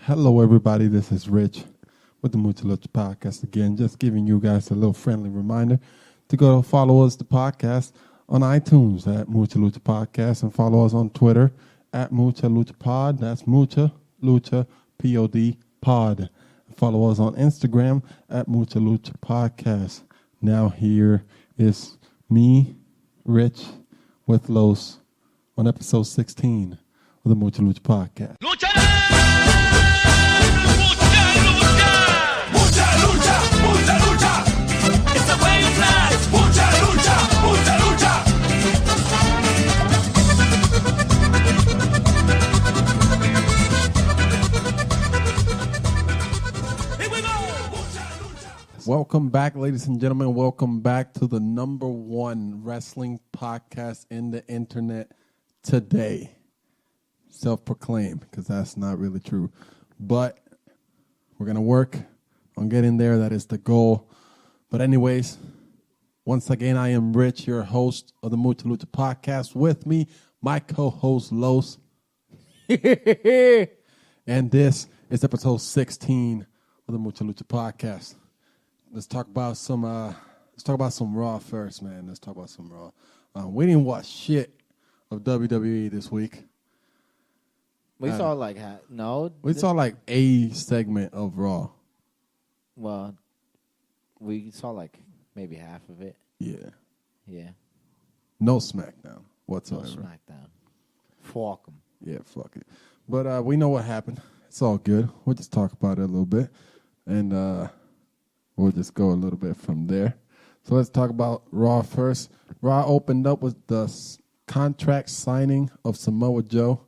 Hello, everybody. This is Rich with the Mucha Lucha podcast again. Just giving you guys a little friendly reminder to go follow us, the podcast, on iTunes at Mucha Lucha Podcast, and follow us on Twitter at Mucha Lucha Pod. That's Mucha Lucha Pod Pod. Follow us on Instagram at Mucha Lucha Podcast. Now here is me, Rich, with Los on episode 16 of the Mucha Lucha Podcast. ¡Lucha! ¡Mucha lucha! ¡Mucha lucha! It's the way it's life! ¡Mucha lucha! ¡Mucha lucha! Here we go! ¡Mucha lucha! Welcome back, ladies and gentlemen. Welcome back to the number one wrestling podcast in the internet today. Self-proclaimed, because that's not really true. But we're going to work on getting there. That is the goal. But anyways, once again, I am Rich, your host of the Mucha Lucha podcast. With me, my co-host, Los. And this is episode 16 of the Mucha Lucha podcast. Let's talk about some Raw first, man. Let's talk about some Raw. We didn't watch shit of WWE this week. We saw We saw like a segment of Raw. Well, we saw like maybe half of it. Yeah. Yeah. No SmackDown No whatsoever. SmackDown. Fuck 'em. Yeah, fuck it. But we know what happened. It's all good. We'll just talk about it a little bit. And we'll just go a little bit from there. So let's talk about Raw first. Raw opened up with the contract signing of Samoa Joe.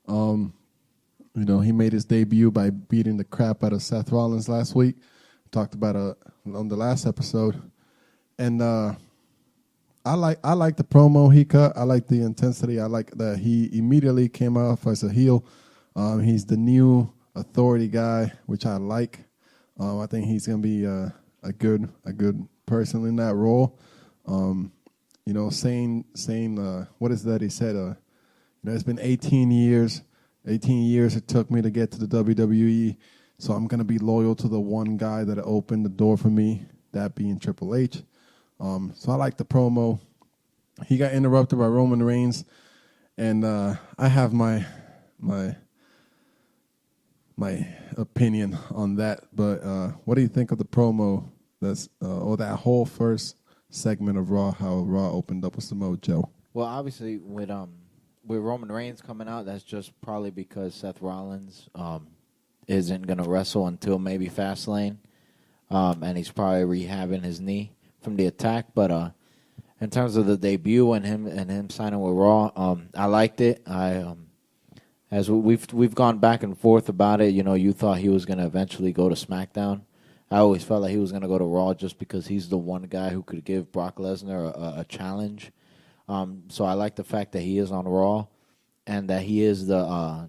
He made his debut by beating the crap out of Seth Rollins last week. Talked about it on the last episode. And I like the promo he cut. I like the intensity. I like that he immediately came off as a heel. He's the new authority guy, which I like. I think he's gonna be a good person in that role. Saying what is that he said? It's been 18 years. 18 years it took me to get to the WWE, so I'm going to be loyal to the one guy that opened the door for me, that being Triple H. So I like the promo. He got interrupted by Roman Reigns, and I have my opinion on that. But what do you think of the promo or that whole first segment of Raw, how Raw opened up with Samoa Joe? Well, obviously with Roman Reigns coming out, that's just probably because Seth Rollins isn't going to wrestle until maybe Fastlane, and he's probably rehabbing his knee from the attack. But in terms of the debut and him signing with Raw, I liked it. As we've gone back and forth about it. You thought he was going to eventually go to SmackDown. I always felt like he was going to go to Raw just because he's the one guy who could give Brock Lesnar a challenge. So I like the fact that he is on Raw, and that he is the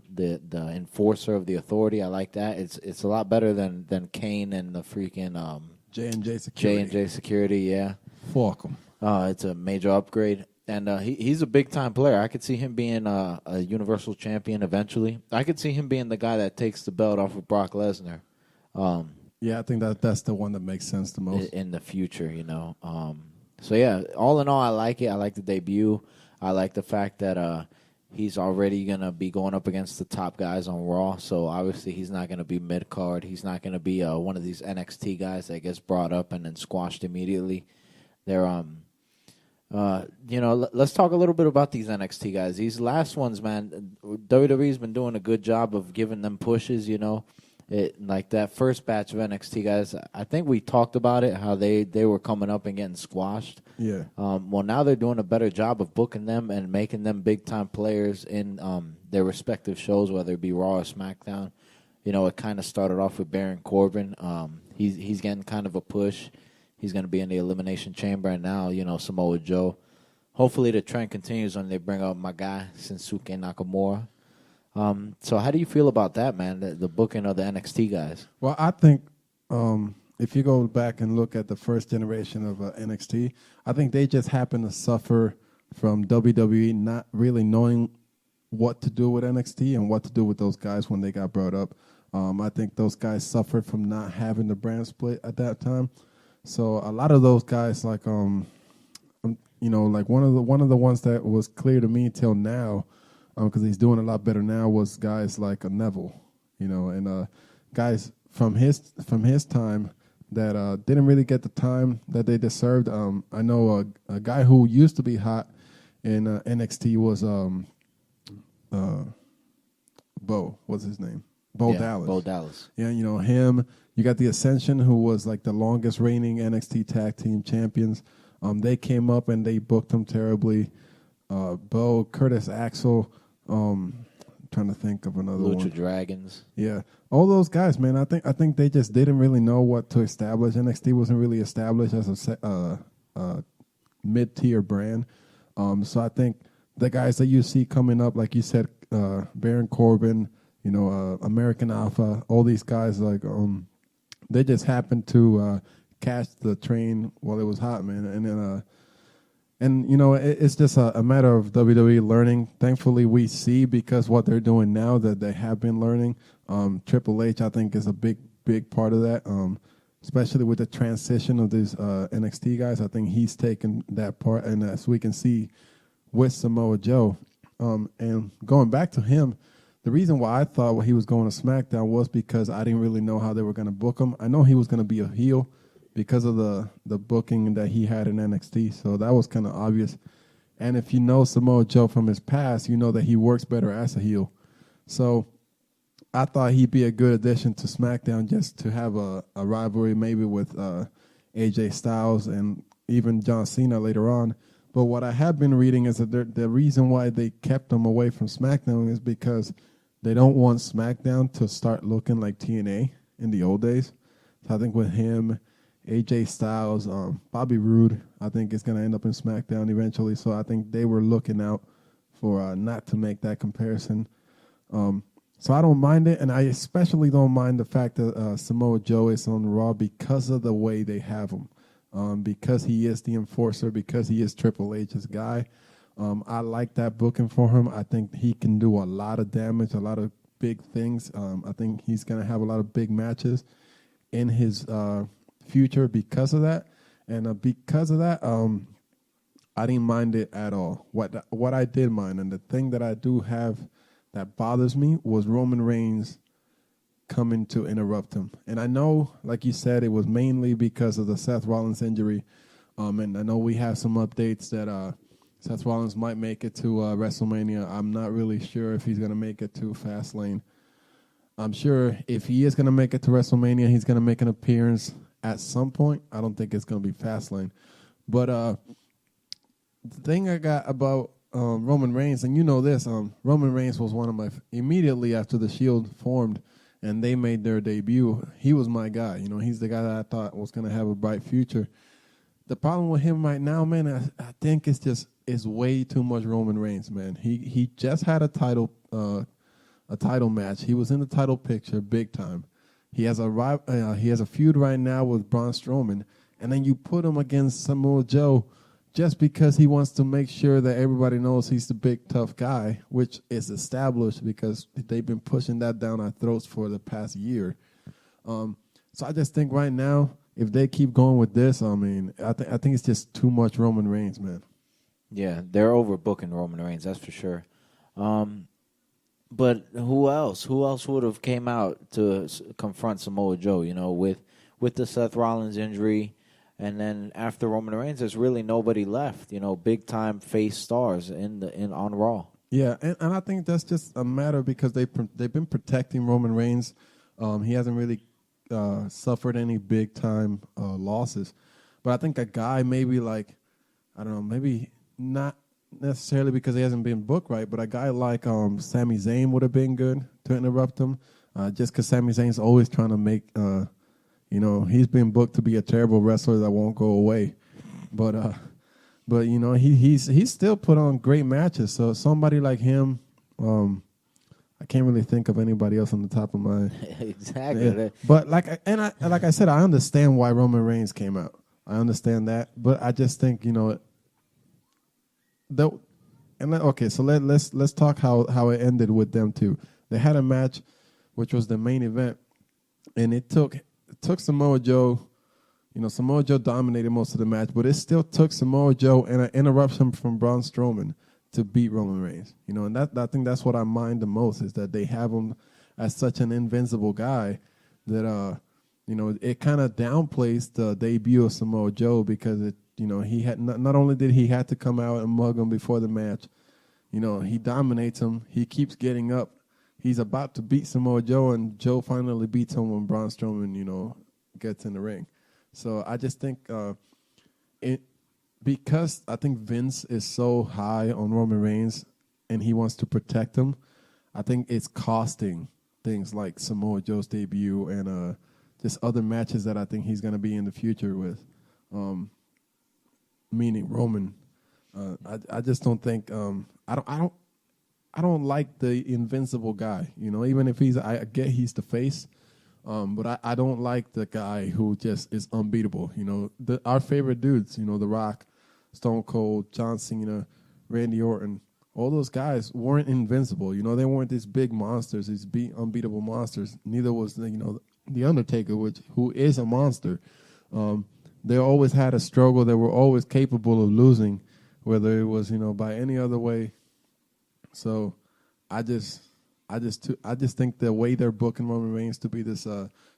enforcer of the authority. I like that. It's a lot better than Kane and the freaking J&J Security. J&J Security. Yeah, Fuck him. it's a major upgrade, and he's a big time player. I could see him being a Universal Champion eventually. I could see him being the guy that takes the belt off of Brock Lesnar. Yeah, I think that's the one that makes sense the most. In the future, So, yeah, all in all, I like it. I like the debut. I like the fact that he's already going to be going up against the top guys on Raw. So, obviously, he's not going to be mid-card. He's not going to be one of these NXT guys that gets brought up and then squashed immediately. They're, let's talk a little bit about these NXT guys. These last ones, man, WWE's been doing a good job of giving them pushes, Like that first batch of NXT guys, I think we talked about it, how they were coming up and getting squashed. Yeah. Well, now they're doing a better job of booking them and making them big-time players in their respective shows, whether it be Raw or SmackDown. It kind of started off with Baron Corbin. He's getting kind of a push. He's going to be in the Elimination Chamber, and now, Samoa Joe. Hopefully the trend continues when they bring out my guy, Shinsuke Nakamura. So how do you feel about that, man, the booking of the NXT guys? Well, I think if you go back and look at the first generation of NXT, I think they just happen to suffer from WWE not really knowing what to do with NXT and what to do with those guys when they got brought up. I think those guys suffered from not having the brand split at that time. So a lot of those guys, like like one of the ones that was clear to me till now, because he's doing a lot better now, was guys like Neville, and guys from his time that didn't really get the time that they deserved. I know a guy who used to be hot in NXT was Bo. What's his name? Bo Dallas. Bo Dallas. Yeah, him. You got the Ascension, who was like the longest reigning NXT Tag Team Champions. They came up and they booked him terribly. Bo, Curtis Axel. Trying to think of another one. Lucha Dragons. Yeah, all those guys, man. I think they just didn't really know what to establish. NXT wasn't really established as a mid-tier brand. So I think the guys that you see coming up, like you said, Baron Corbin, American Alpha, all these guys, like they just happened to catch the train while it was hot, man. And then it's just a matter of WWE learning. Thankfully, we see, because what they're doing now, that they have been learning. Triple H, I think, is a big part of that, especially with the transition of these NXT guys. I think he's taken that part, and as we can see with Samoa Joe. And going back to him, the reason why I thought he was going to SmackDown was because I didn't really know how they were going to book him. I know he was going to be a heel because of the booking that he had in NXT, so that was kind of obvious. And if you know Samoa Joe from his past, you know that he works better as a heel. So I thought he'd be a good addition to SmackDown, just to have a rivalry maybe with AJ Styles and even John Cena later on. But what I have been reading is that the reason why they kept him away from SmackDown is because they don't want SmackDown to start looking like TNA in the old days. So I think with him, AJ Styles, Bobby Roode, I think is going to end up in SmackDown eventually. So I think they were looking out for not to make that comparison. So I don't mind it, and I especially don't mind the fact that Samoa Joe is on Raw because of the way they have him. Because he is the enforcer, because he is Triple H's guy. I like that booking for him. I think he can do a lot of damage, a lot of big things. I think he's going to have a lot of big matches in his future because of that. And because of that, I didn't mind it at all. What I did mind, and the thing that I do have that bothers me, was Roman Reigns coming to interrupt him. And I know, like you said, it was mainly because of the Seth Rollins injury. And I know we have some updates that Seth Rollins might make it to WrestleMania. I'm not really sure if he's going to make it to Fastlane. I'm sure if he is going to make it to WrestleMania, he's going to make an appearance at some point. I don't think it's going to be Fastlane. But the thing I got about Roman Reigns, and you know this, Roman Reigns was one of my, immediately after the Shield formed and they made their debut, he was my guy. He's the guy that I thought was going to have a bright future. The problem with him right now, man, I think it's way too much Roman Reigns, man. He just had a title match. He was in the title picture big time. He has a feud right now with Braun Strowman, and then you put him against Samoa Joe just because he wants to make sure that everybody knows he's the big tough guy, which is established because they've been pushing that down our throats for the past year. So I just think right now, if they keep going with this, I think it's just too much Roman Reigns, man. Yeah, they're overbooking Roman Reigns, that's for sure. But who else? Who else would have came out to confront Samoa Joe? With the Seth Rollins injury, and then after Roman Reigns, there's really nobody left. Big time face stars on Raw. Yeah, and I think that's just a matter because they've been protecting Roman Reigns. He hasn't really suffered any big time losses, but I think a guy maybe like, I don't know, maybe not necessarily because he hasn't been booked right, but a guy like Sami Zayn would have been good to interrupt him, just because Sami Zayn's always trying to make, he's been booked to be a terrible wrestler that won't go away, but he's still put on great matches. So somebody like him, I can't really think of anybody else on the top of my exactly. Yeah. But like I said, I understand why Roman Reigns came out. I understand that, but I just think And so let's talk how it ended with them too. They had a match, which was the main event, and it took Samoa Joe. You know, Samoa Joe dominated most of the match, but it still took Samoa Joe and an interruption from Braun Strowman to beat Roman Reigns. You know, and I think that's what I mind the most is that they have him as such an invincible guy that you know, it kind of downplays the debut of Samoa Joe because it, you know, he had not only did he had to come out and mug him before the match, you know, he dominates him. He keeps getting up. He's about to beat Samoa Joe, and Joe finally beats him when Braun Strowman, you know, gets in the ring. So I just think because I think Vince is so high on Roman Reigns and he wants to protect him, I think it's costing things like Samoa Joe's debut and just other matches that I think he's going to be in the future with, meaning Roman. I just don't think I don't like the invincible guy. You know, even if I get he's the face. But I don't like the guy who just is unbeatable. You know, our favorite dudes, you know, The Rock, Stone Cold, John Cena, Randy Orton, all those guys weren't invincible. You know, they weren't these big monsters, these unbeatable monsters. Neither was, you know, The Undertaker, who is a monster. They always had a struggle. They were always capable of losing, whether it was, you know, by any other way. So I just think the way they're booking Roman Reigns to be this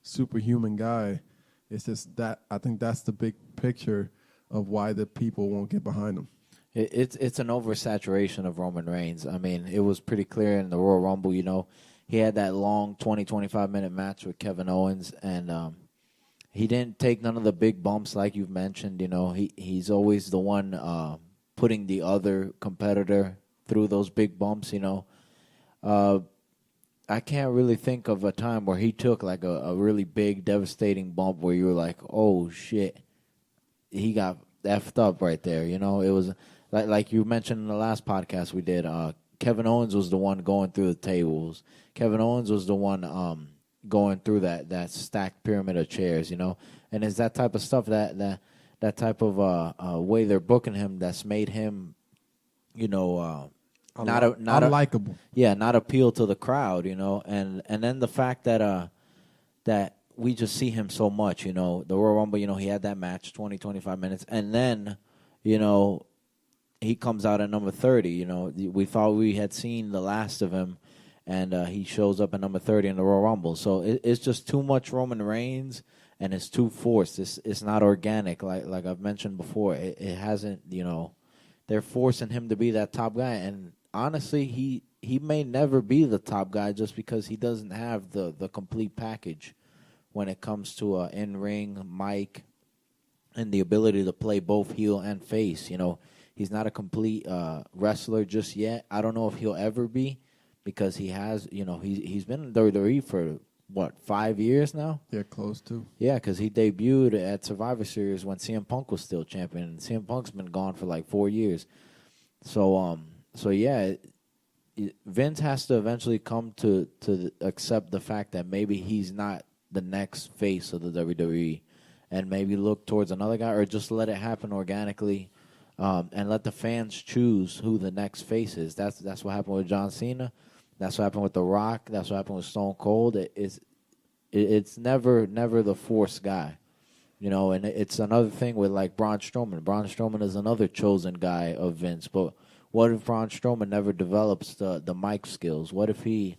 superhuman guy, it's just that I think that's the big picture of why the people won't get behind him. It's an oversaturation of Roman Reigns. I mean, it was pretty clear in the Royal Rumble, you know. He had that long 25-minute match with Kevin Owens, and he didn't take none of the big bumps like you've mentioned. You know, he's always the one putting the other competitor through those big bumps, you know. I can't really think of a time where he took like a really big, devastating bump where you were like, oh, shit, he got effed up right there. You know, it was like you mentioned in the last podcast we did, Kevin Owens was the one going through the tables. Kevin Owens was the one going through that stacked pyramid of chairs, you know. And it's that type of stuff, that type of way they're booking him that's made him, you know, not unlikable. Not appeal to the crowd, you know, and then the fact that that we just see him so much, you know, the Royal Rumble, you know, he had that match 25 minutes, and then, you know, he comes out at number 30. You know, we thought we had seen the last of him, and he shows up at number 30 in the Royal Rumble. So it's just too much Roman Reigns, and it's too forced. It's not organic, like I've mentioned before. It hasn't, you know, they're forcing him to be that top guy, and honestly, he may never be the top guy just because he doesn't have the complete package when it comes to in-ring, mic, and the ability to play both heel and face. You know, he's not a complete wrestler just yet. I don't know if he'll ever be because he has, you know, he's been in WWE for, what, 5 years now? Yeah, close to. Yeah, because he debuted at Survivor Series when CM Punk was still champion, and CM Punk's been gone for like 4 years. So yeah, Vince has to eventually come to accept the fact that maybe he's not the next face of the WWE, and maybe look towards another guy, or just let it happen organically, and let the fans choose who the next face is. That's what happened with John Cena. That's what happened with The Rock. That's what happened with Stone Cold. It's never the forced guy, you know. And it's another thing with like Braun Strowman. Braun Strowman is another chosen guy of Vince, but what if Braun Strowman never develops the mic skills? What if he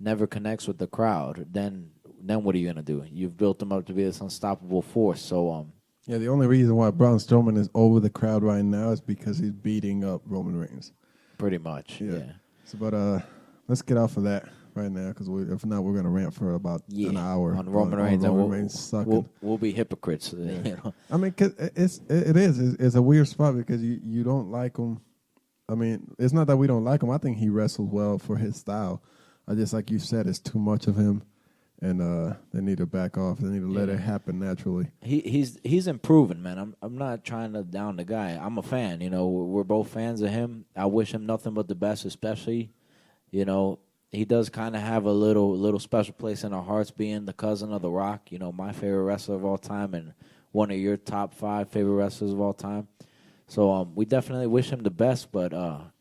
never connects with the crowd? Then what are you gonna do? You've built him up to be this unstoppable force. So yeah, the only reason why Braun Strowman is over the crowd right now is because he's beating up Roman Reigns. Pretty much, yeah. So, but let's get off of that right now, because if not, we're gonna rant for about an hour on Roman Reigns. Roman Reigns sucking. We'll be hypocrites. Yeah. You know? I mean, cause it's a weird spot because you don't like him. I mean, it's not that we don't like him. I think he wrestles well for his style. I just, like you said, it's too much of him, and they need to back off. They need to let it happen naturally. He's improving, man. I'm not trying to down the guy. I'm a fan. You know, we're both fans of him. I wish him nothing but the best, especially, you know, he does kind of have a little special place in our hearts, being the cousin of The Rock. You know, my favorite wrestler of all time, and one of your top 5 favorite wrestlers of all time. So we definitely wish him the best, but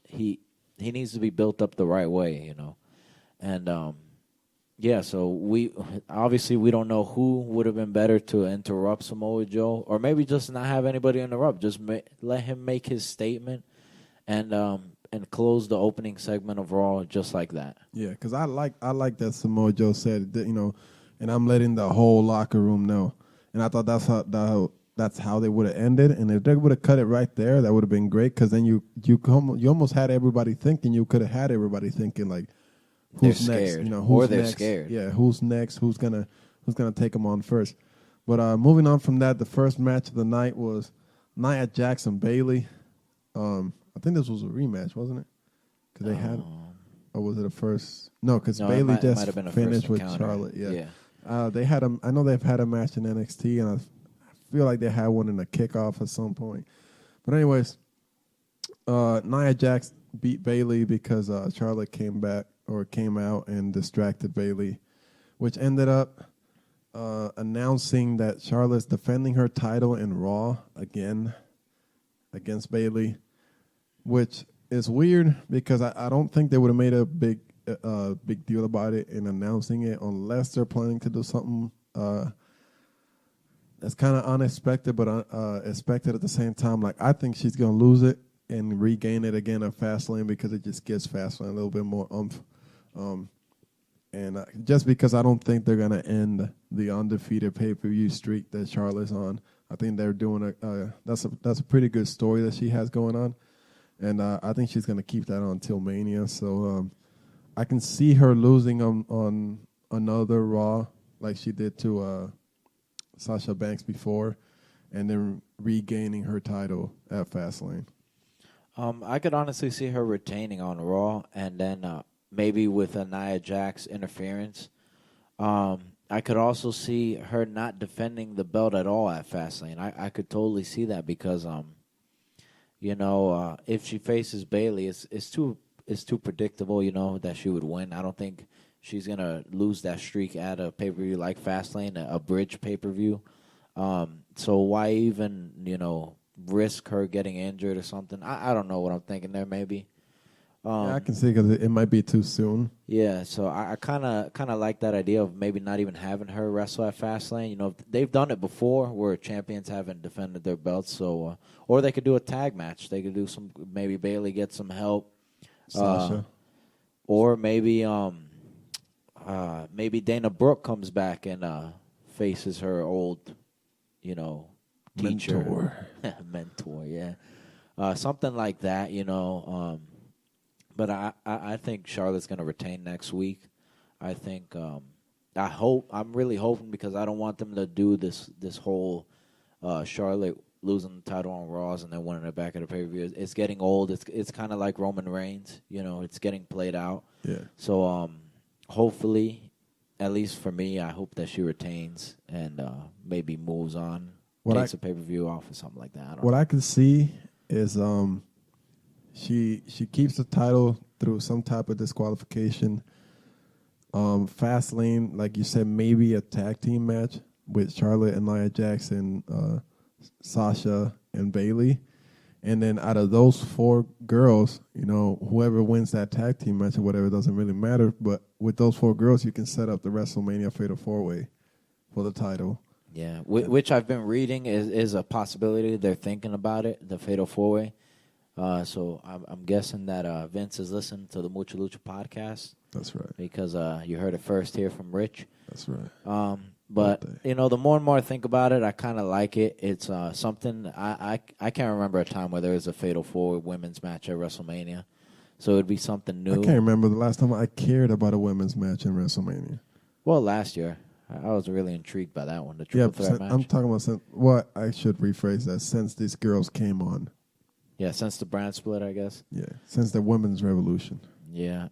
he needs to be built up the right way, you know. And yeah, so we don't know who would have been better to interrupt Samoa Joe, or maybe just not have anybody interrupt. Just let him make his statement, and close the opening segment of Raw just like that. Yeah, because I like that Samoa Joe said that, you know, and I'm letting the whole locker room know. And I thought that's how they would have ended. And if they would have cut it right there, that would have been great. Because then you almost had everybody thinking. You could have had everybody thinking like, who's they're next? scared. You know, Or who's they're next? scared. Yeah, who's next? Who's gonna take them on first? But moving on from that, the first match of the night was Nia Jax and Bayley. I think this was a rematch, wasn't it? Because they had, or was it a first? No, because Bayley just finished with Charlotte. Yeah. They had I know they've had a match in NXT, and I feel like they had one in a kickoff at some point. But anyways, Nia Jax beat Bayley because Charlotte came out and distracted Bayley, which ended up announcing that Charlotte's defending her title in Raw again against Bayley, which is weird because I don't think they would have made a big deal about it in announcing it unless they're planning to do something that's kind of unexpected but expected at the same time. Like, I think she's going to lose it and regain it again at Fastlane because it just gives Fastlane a little bit more oomph. And just because I don't think they're going to end the undefeated pay-per-view streak that Charlotte's on. I think they're doing that's a pretty good story that she has going on. And I think she's going to keep that on till Mania. So I can see her losing on another Raw like she did to Sasha Banks before, and then regaining her title at Fastlane. I could honestly see her retaining on Raw, and then maybe with a Nia Jax interference. I could also see her not defending the belt at all at Fastlane. I could totally see that because if she faces Bayley, it's too predictable, that she would win. I don't think she's gonna lose that streak at a pay-per-view like Fastlane, a bridge pay-per-view. So why even risk her getting injured or something? I don't know what I'm thinking there. Maybe. I can see because it might be too soon. Yeah, so I kind of like that idea of maybe not even having her wrestle at Fastlane. They've done it before where champions haven't defended their belts. So, or they could do a tag match. They could do maybe Bayley gets some help, Sasha, or maybe Dana Brooke comes back and faces her old, teacher, mentor. Yeah, something like that. But I think Charlotte's going to retain next week. I think I'm really hoping because I don't want them to do this whole Charlotte losing the title on Raws and then winning it back at a pay-per-view. It's getting old. It's kind of like Roman Reigns. It's getting played out. Yeah. So hopefully, at least for me, I hope that she retains and maybe moves on, takes a pay-per-view off or something like that. I can see is She keeps the title through some type of disqualification. Fastlane, like you said, maybe a tag team match with Charlotte and Nia Jax and Sasha and Bayley. And then out of those four girls, whoever wins that tag team match or whatever, doesn't really matter. But with those four girls, you can set up the WrestleMania Fatal 4-Way for the title. Yeah, which I've been reading is a possibility. They're thinking about it, the Fatal 4-Way. So I'm guessing that Vince is listening to the Mucha Lucha podcast. That's right. Because you heard it first here from Rich. That's right. But the more and more I think about it, I kind of like it. It's something I can't remember a time where there was a Fatal 4 women's match at WrestleMania. So it'd be something new. I can't remember the last time I cared about a women's match in WrestleMania. Well, last year. I was really intrigued by that one, the triple threat match. I'm talking about I should rephrase that, since these girls came on. Yeah, since the brand split, I guess. Yeah, since the women's revolution. Yeah.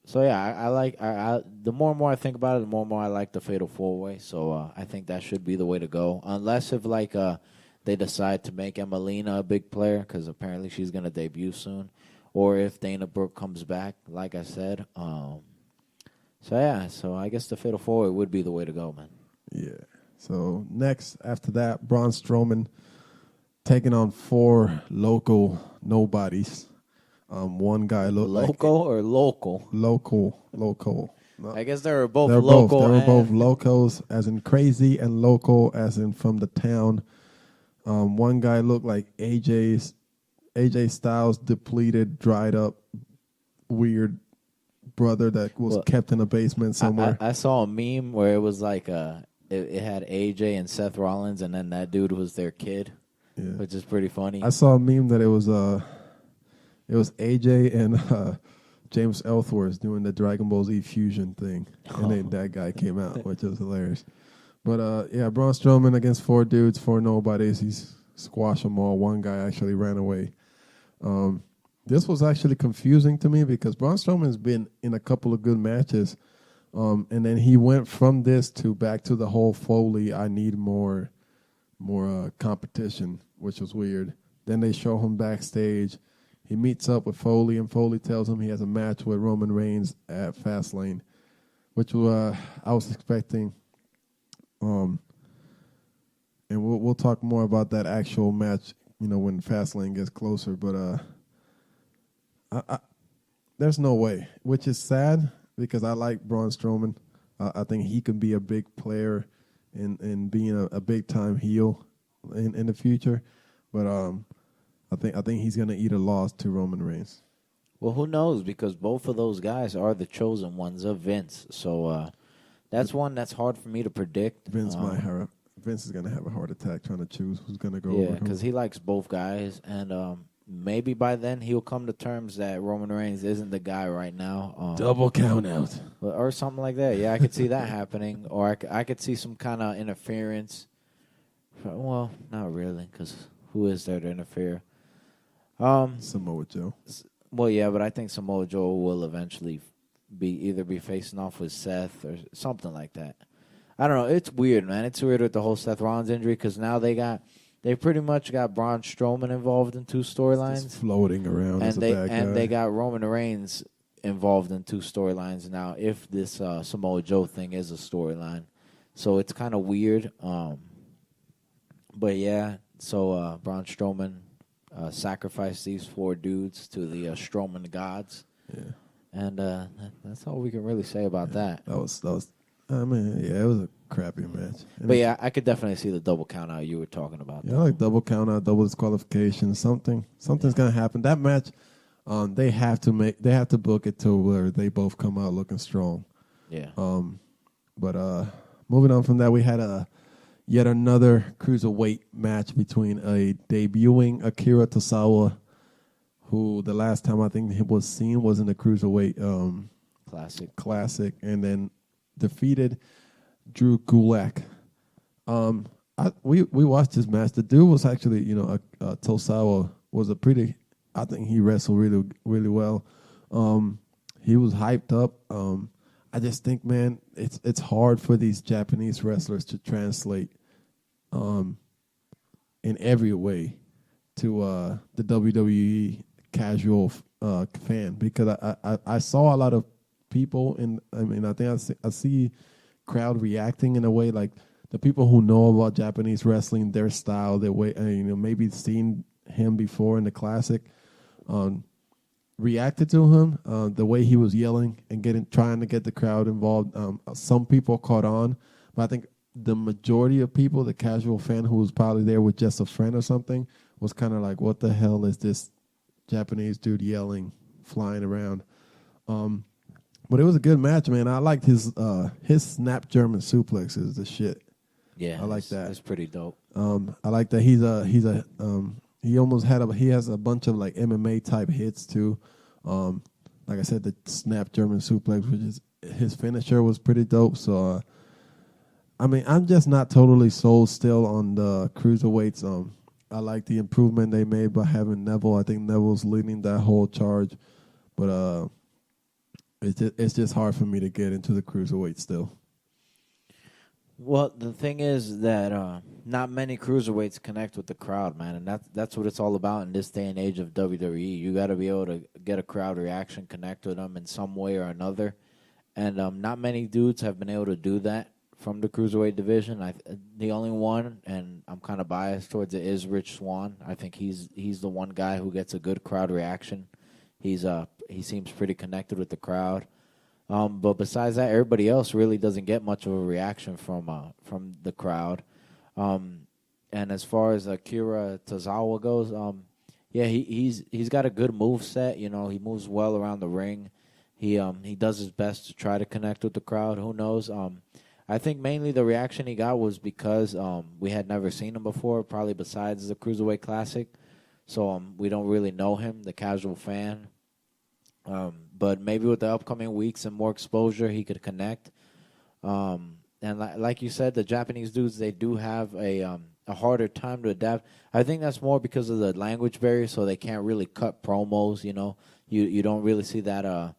So yeah, I like. The more and more I think about it, the more and more I like the Fatal 4-Way. So I think that should be the way to go, unless if they decide to make Emelina a big player because apparently she's gonna debut soon, or if Dana Brooke comes back, like I said. So I guess the Fatal 4-Way would be the way to go, man. Yeah. So next, after that, Braun Strowman taking on 4 local nobodies. One guy looked Loco or local? local. No, I guess they were both they were local. both. They were both and- locals, as in crazy, and local, as in from the town. One guy looked like AJ Styles, depleted, dried up, weird brother that was Well, kept in a basement somewhere. I saw a meme where it was like it had AJ and Seth Rollins, and then that dude was their kid, Yeah. which is pretty funny. I saw a meme that it was AJ and James Ellsworth doing the Dragon Ball Z fusion thing, and then that guy came out, which was hilarious. But yeah, Braun Strowman against 4 dudes, 4 nobodies. He's squashed them all. One guy actually ran away. This was actually confusing to me because Braun Strowman's been in a couple of good matches, and then he went from this to back to the whole Foley. I need more competition, which was weird. Then they show him backstage. He meets up with Foley, and Foley tells him he has a match with Roman Reigns at Fastlane, which I was expecting. And we'll talk more about that actual match, when Fastlane gets closer. But there's no way, which is sad because I like Braun Strowman. I think he can be a big player in being a big time heel in the future. But I think he's gonna eat a loss to Roman Reigns. Well, who knows? Because both of those guys are the chosen ones of Vince. So that's one that's hard for me to predict. Vince is gonna have a heart attack trying to choose who's gonna go. Yeah, over because who. he likes both guys, and maybe by then he'll come to terms that Roman Reigns isn't the guy right now. Double count out. Or something like that. Yeah, I could see that happening. Or I could see some kind of interference. Well, not really, because who is there to interfere? Samoa Joe. Well, yeah, but I think Samoa Joe will eventually be facing off with Seth or something like that. I don't know. It's weird, man. It's weird with the whole Seth Rollins injury because now they pretty much got Braun Strowman involved in 2 storylines. Just floating around as a bad guy. And they got Roman Reigns involved in 2 storylines now. If this Samoa Joe thing is a storyline, so it's kind of weird. But yeah, so Braun Strowman sacrificed these 4 dudes to the Strowman gods. Yeah. And that's all we can really say about that. That was. I mean, yeah, it was a crappy match. But yeah, I could definitely see the double count out you were talking about. Yeah, like double count out, double disqualification. Something's gonna happen. That match, they have to book it to where they both come out looking strong. Yeah. But moving on from that, we had yet another cruiserweight match between a debuting Akira Tozawa, who the last time I think he was seen was in the cruiserweight classic, and then defeated Drew Gulak. We watched this match. The dude was actually, Tozawa was I think he wrestled really, really well. He was hyped up. I just think, man, it's hard for these Japanese wrestlers to translate in every way to the WWE casual fan, because I saw a lot of people I think I see crowd reacting in a way like the people who know about Japanese wrestling, their style, their way, maybe seen him before in the classic, reacted to him, the way he was yelling and trying to get the crowd involved. Some people caught on, but I think the majority of people, the casual fan who was probably there with just a friend or something, was kind of like, what the hell is this Japanese dude yelling, flying around? But it was a good match, man. I liked his snap German suplex is the shit. Yeah, I like that. It's pretty dope. I like that he has a bunch of like MMA type hits too. Like I said, the snap German suplex, which is his finisher, was pretty dope. So, I'm just not totally sold still on the cruiserweights. I like the improvement they made by having Neville. I think Neville's leading that whole charge, but it's just hard for me to get into the cruiserweight still. Well, the thing is that not many cruiserweights connect with the crowd, man, and that's what it's all about in this day and age of WWE. You got to be able to get a crowd reaction, connect with them in some way or another, and not many dudes have been able to do that from the cruiserweight division. The only one, and I'm kind of biased towards it, is Rich Swann. I think he's the one guy who gets a good crowd reaction. he seems pretty connected with the crowd. But besides that, everybody else really doesn't get much of a reaction from the crowd. And as far as Akira Tozawa goes, yeah, he's got a good move set. You know, he moves well around the ring. He does his best to try to connect with the crowd. Who knows? I think mainly the reaction he got was because we had never seen him before, probably besides the Cruiserweight Classic. So we don't really know him, the casual fan. But maybe with the upcoming weeks and more exposure, he could connect. And like you said, the Japanese dudes, they do have a harder time to adapt. I think that's more because of the language barrier, so they can't really cut promos. You know, you don't really see that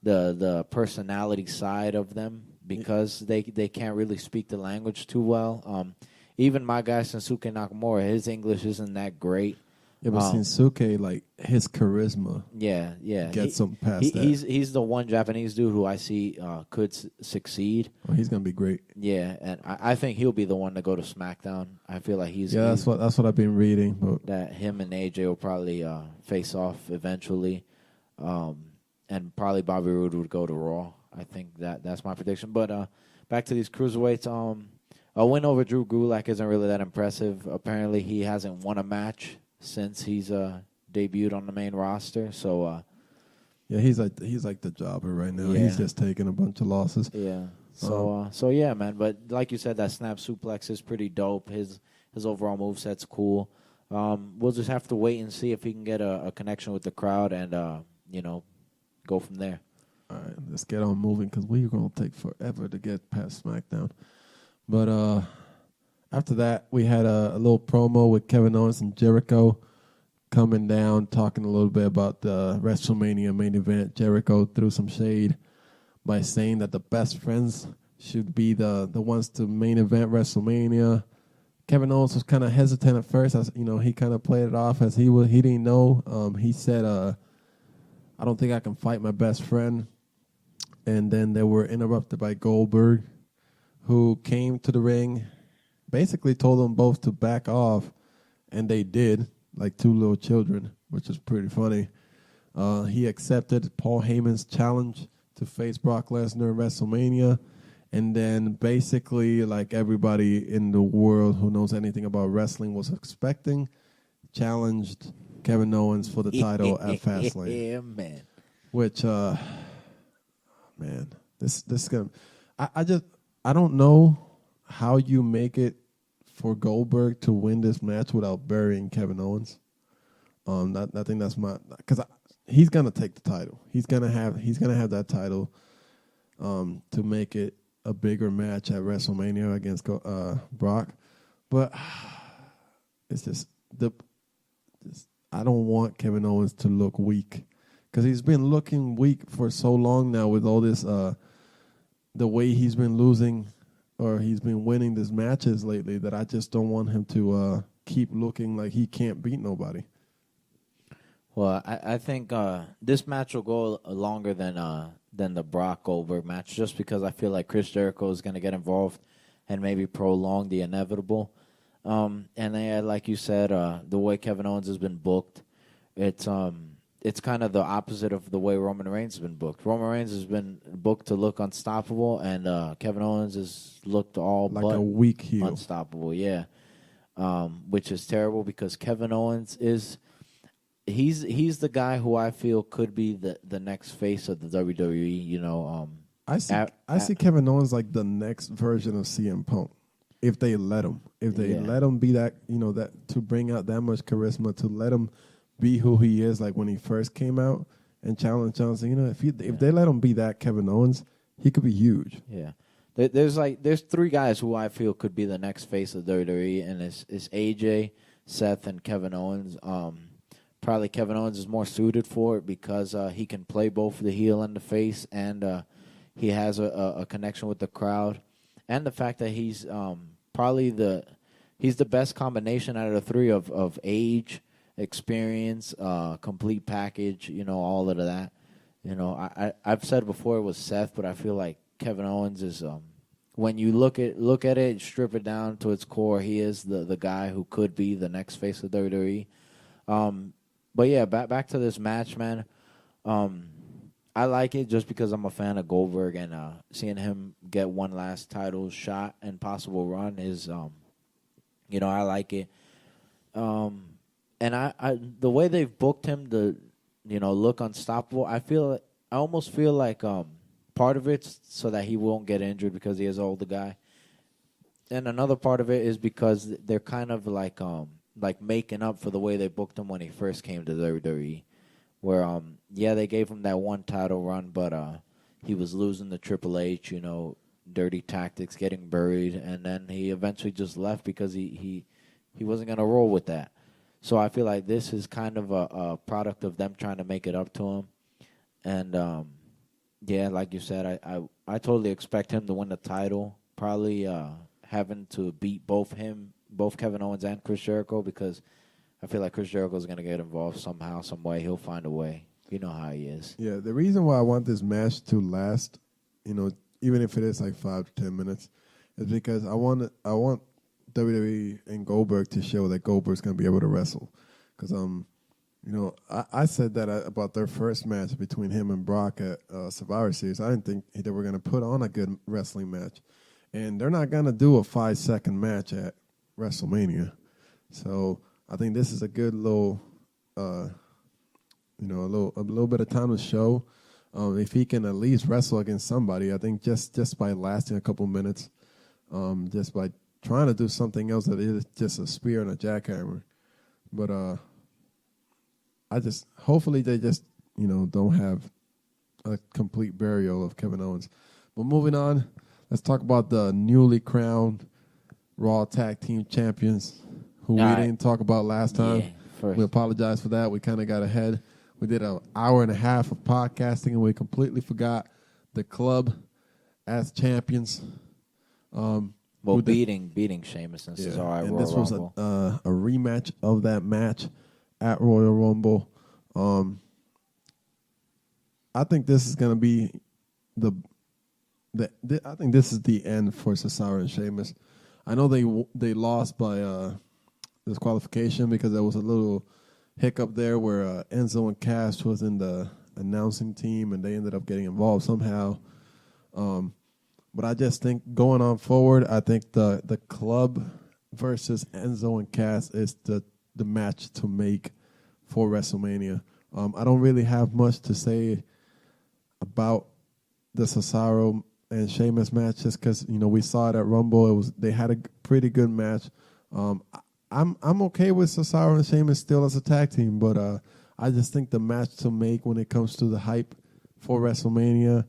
the personality side of them because they can't really speak the language too well. Even my guy Shinsuke Nakamura, his English isn't that great. Yeah, but Shinsuke, like, his charisma gets him past that. He's the one Japanese dude who I see could succeed. Oh, he's going to be great. Yeah, and I think he'll be the one to go to SmackDown. I feel like that's what I've been reading. But that him and AJ will probably face off eventually, and probably Bobby Roode would go to Raw. I think that's my prediction. But back to these cruiserweights, a win over Drew Gulak isn't really that impressive. Apparently, he hasn't won a match since he's debuted on the main roster. So yeah, he's like the jobber right now. Yeah. He's just taking a bunch of losses. yeah. So yeah, man. But like you said, that snap suplex is pretty dope. His overall moveset's cool. We'll just have to wait and see if he can get a connection with the crowd and go from there. All right, let's get on moving because we're going to take forever to get past SmackDown. But after that, we had a little promo with Kevin Owens and Jericho coming down, talking a little bit about the WrestleMania main event. Jericho threw some shade by saying that the best friends should be the ones to main event WrestleMania. Kevin Owens was kind of hesitant at first. As he kind of played it off as he didn't know. He said, "I don't think I can fight my best friend." And then they were interrupted by Goldberg, who came to the ring, basically told them both to back off, and they did, like two little children, which is pretty funny. He accepted Paul Heyman's challenge to face Brock Lesnar at WrestleMania, and then basically, like everybody in the world who knows anything about wrestling was expecting, challenged Kevin Owens for the title at Fastlane. Yeah, man. Which, man, this is gonna. I don't know how you make it for Goldberg to win this match without burying Kevin Owens. I think that's because he's gonna take the title. He's gonna have that title to make it a bigger match at WrestleMania against Brock. But it's just I don't want Kevin Owens to look weak because he's been looking weak for so long now with all this the way he's been losing. Or he's been winning these matches lately that I just don't want him to keep looking like he can't beat nobody. Well, I think this match will go longer than the Brock Goldberg match, just because I feel like Chris Jericho is going to get involved and maybe prolong the inevitable. And then, like you said, the way Kevin Owens has been booked, it's kind of the opposite of the way Roman Reigns has been booked. Roman Reigns has been booked to look unstoppable, and Kevin Owens has looked all like but a weak heel. Unstoppable, yeah. Which is terrible because Kevin Owens he's the guy who I feel could be the next face of the WWE. I see Kevin Owens like the next version of CM Punk. If they let him, let him be that, that to bring out that much charisma, to let him be who he is, like when he first came out and challenged Johnson. If they let him be that Kevin Owens, he could be huge. Yeah, there's three guys who I feel could be the next face of WWE, and it's AJ, Seth, and Kevin Owens. Probably Kevin Owens is more suited for it because he can play both the heel and the face, and he has a connection with the crowd, and the fact that he's probably the best combination out of the three of age, experience, complete package, all of that. I've said before it was Seth, but I feel like Kevin Owens is when you look at it, strip it down to its core, he is the guy who could be the next face of WWE. But yeah, back to this match, man. I like it just because I'm a fan of Goldberg, and seeing him get one last title shot and possible run is, I like it. And I the way they've booked him to, look unstoppable. I almost feel like part of it's so that he won't get injured because he is an older guy, and another part of it is because they're kind of like making up for the way they booked him when he first came to WWE, where they gave him that one title run, but he was losing to Triple H, dirty tactics, getting buried, and then he eventually just left because he wasn't gonna roll with that. So I feel like this is kind of a product of them trying to make it up to him, and like you said, I totally expect him to win the title, probably having to beat both Kevin Owens and Chris Jericho, because I feel like Chris Jericho is going to get involved somehow, some way. He'll find a way. You know how he is. Yeah, the reason why I want this match to last, even if it is like 5 to 10 minutes, is because I want WWE and Goldberg to show that Goldberg's going to be able to wrestle. Because, I said that about their first match between him and Brock at Survivor Series. I didn't think they were going to put on a good wrestling match. And they're not going to do a 5-second match at WrestleMania. So I think this is a good little, a little bit of time to show. If he can at least wrestle against somebody, I think just by lasting a couple minutes, just by trying to do something else that is just a spear and a jackhammer. But hopefully they just, don't have a complete burial of Kevin Owens. But moving on, let's talk about the newly crowned Raw Tag Team Champions, who we didn't talk about last time. We apologize for that. We kind of got ahead. We did an hour and a half of podcasting, and we completely forgot the club as champions. Beating Sheamus and Cesaro at Royal Rumble. This was a rematch of that match at Royal Rumble. I think this is going to be I think this is the end for Cesaro and Sheamus. I know they lost by disqualification because there was a little hiccup there where Enzo and Cass was in the announcing team and they ended up getting involved somehow. But I just think going on forward, I think the club versus Enzo and Cass is the match to make for WrestleMania. I don't really have much to say about the Cesaro and Sheamus match just because we saw it at Rumble. They had a pretty good match. I'm okay with Cesaro and Sheamus still as a tag team, but I just think the match to make when it comes to the hype for WrestleMania,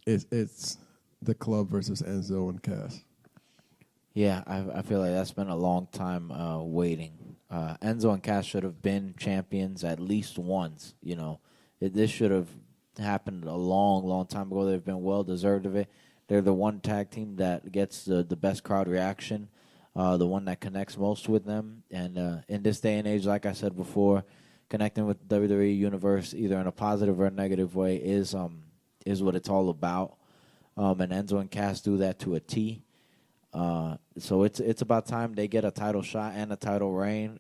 it's the club versus Enzo and Cass. Yeah, I feel like that's been a long time waiting. Enzo and Cass should have been champions at least once. This should have happened a long, long time ago. They've been well deserved of it. They're the one tag team that gets the best crowd reaction, the one that connects most with them. And in this day and age, like I said before, connecting with WWE Universe either in a positive or a negative way is what it's all about. And Enzo and Cass do that to a T. So it's about time they get a title shot and a title reign.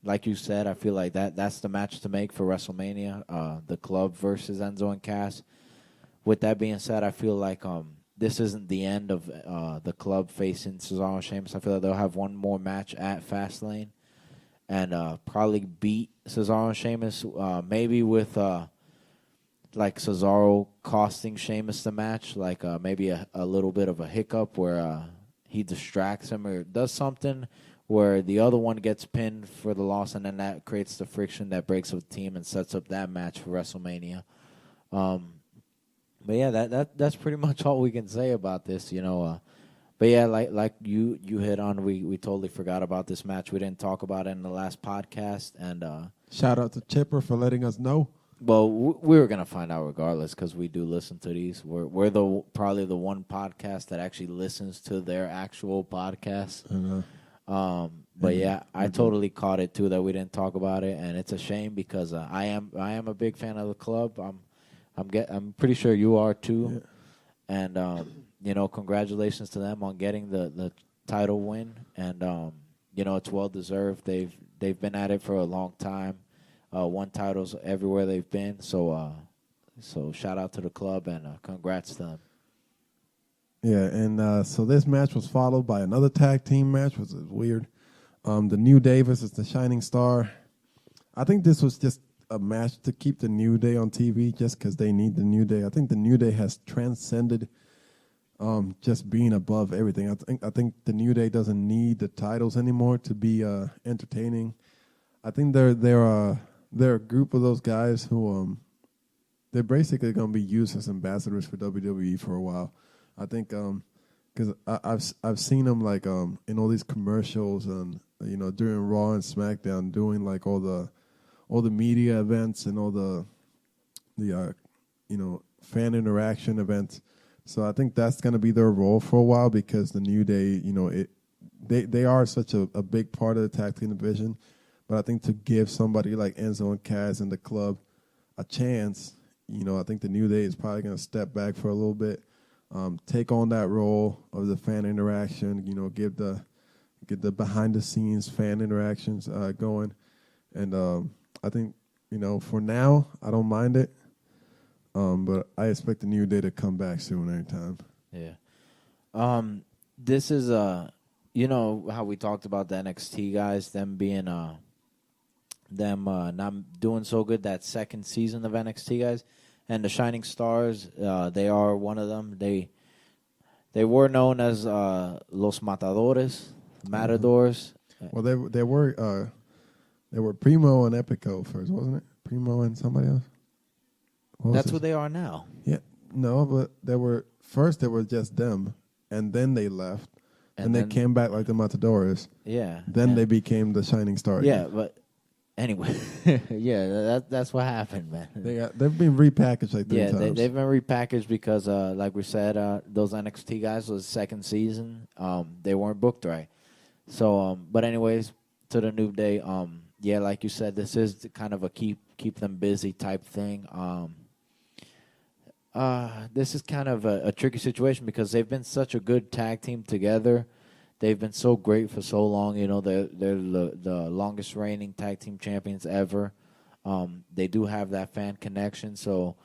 Like you said, I feel like that's the match to make for WrestleMania, the club versus Enzo and Cass. With that being said, I feel like this isn't the end of the club facing Cesaro and Sheamus. I feel like they'll have one more match at Fastlane and probably beat Cesaro and Sheamus, maybe with like Cesaro costing Sheamus the match, like maybe a little bit of a hiccup where he distracts him or does something where the other one gets pinned for the loss, and then that creates the friction that breaks up the team and sets up that match for WrestleMania. But yeah, that's pretty much all we can say about this, But yeah, like you hit on, we totally forgot about this match. We didn't talk about it in the last podcast, and shout out to Chipper for letting us know. Well, we were gonna find out regardless because we do listen to these. We're probably the one podcast that actually listens to their actual podcast. But yeah, I totally caught it too that we didn't talk about it, and it's a shame because I am a big fan of the club. I'm pretty sure you are too, and congratulations to them on getting the title win, and it's well deserved. They've been at it for a long time. won titles everywhere they've been. So shout out to the club and congrats to them. Yeah, and so this match was followed by another tag team match, which is weird. The New Day versus the Shining Star. I think this was just a match to keep the New Day on TV just because they need the New Day. I think the New Day has transcended just being above everything. I think the New Day doesn't need the titles anymore to be entertaining. I think they're a group of those guys who they're basically going to be used as ambassadors for WWE for a while. I think because I've seen them like in all these commercials and during Raw and SmackDown doing like all the media events and all the fan interaction events. So I think that's going to be their role for a while because the New Day, they are such a big part of the tag team division. But I think to give somebody like Enzo and Cass and the club a chance, I think the New Day is probably going to step back for a little bit, take on that role of the fan interaction, get the behind the scenes fan interactions going. And I think, for now, I don't mind it. But I expect the New Day to come back soon anytime. Yeah. This is how we talked about the NXT guys, them being not doing so good that second season of NXT guys, and the Shining Stars, they are one of them. They were known as Los Matadores, Matadors. Well, they were Primo and Epico first, wasn't it? Primo and somebody else. That's what they are now. Yeah, no, but they were just them, and then they left, and they came back like the Matadores. Yeah. Then they became the Shining Stars. Yeah, but anyway, that's what happened, man. They've been repackaged like 3 times. Yeah, they've been repackaged because, like we said, those NXT guys was second season. They weren't booked right. So, but anyways, to the New Day. Yeah, like you said, this is kind of a keep them busy type thing. This is kind of a tricky situation because they've been such a good tag team together. They've been so great for so long. They're the longest reigning tag team champions ever. They do have that fan connection. So,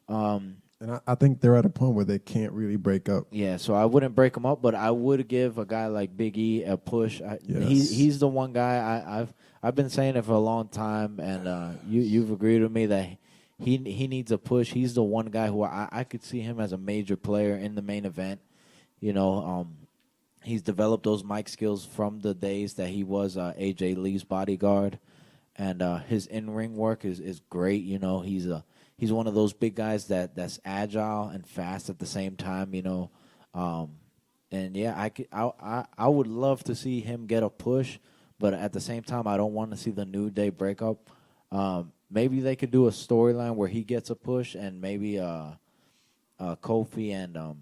and I think they're at a point where they can't really break up. Yeah, so I wouldn't break them up, but I would give a guy like Big E a push. He's the one guy I've been saying it for a long time, and you've agreed with me that he needs a push. He's the one guy who I could see him as a major player in the main event. He's developed those mic skills from the days that he was AJ Lee's bodyguard, and his in-ring work is great. He's one of those big guys that's agile and fast at the same time. And yeah, I would love to see him get a push, but at the same time, I don't want to see the New Day break up. Maybe they could do a storyline where he gets a push, and maybe Kofi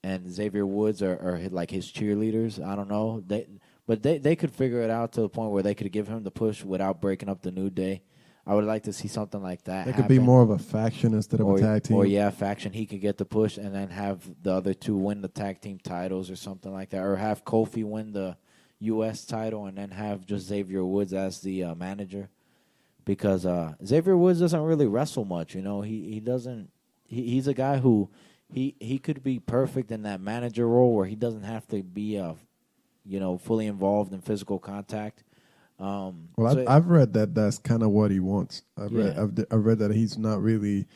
and Xavier Woods are like his cheerleaders. I don't know. They could figure it out to the point where they could give him the push without breaking up the New Day. I would like to see something like that. It could be more of a faction instead of a tag team. Or faction. He could get the push and then have the other two win the tag team titles or something like that. Or have Kofi win the U.S. title and then have just Xavier Woods as the manager. Because Xavier Woods doesn't really wrestle much. He doesn't. He's a guy who he could be perfect in that manager role where he doesn't have to be fully involved in physical contact. I've read that that's kind of what he wants. I've read that he's not really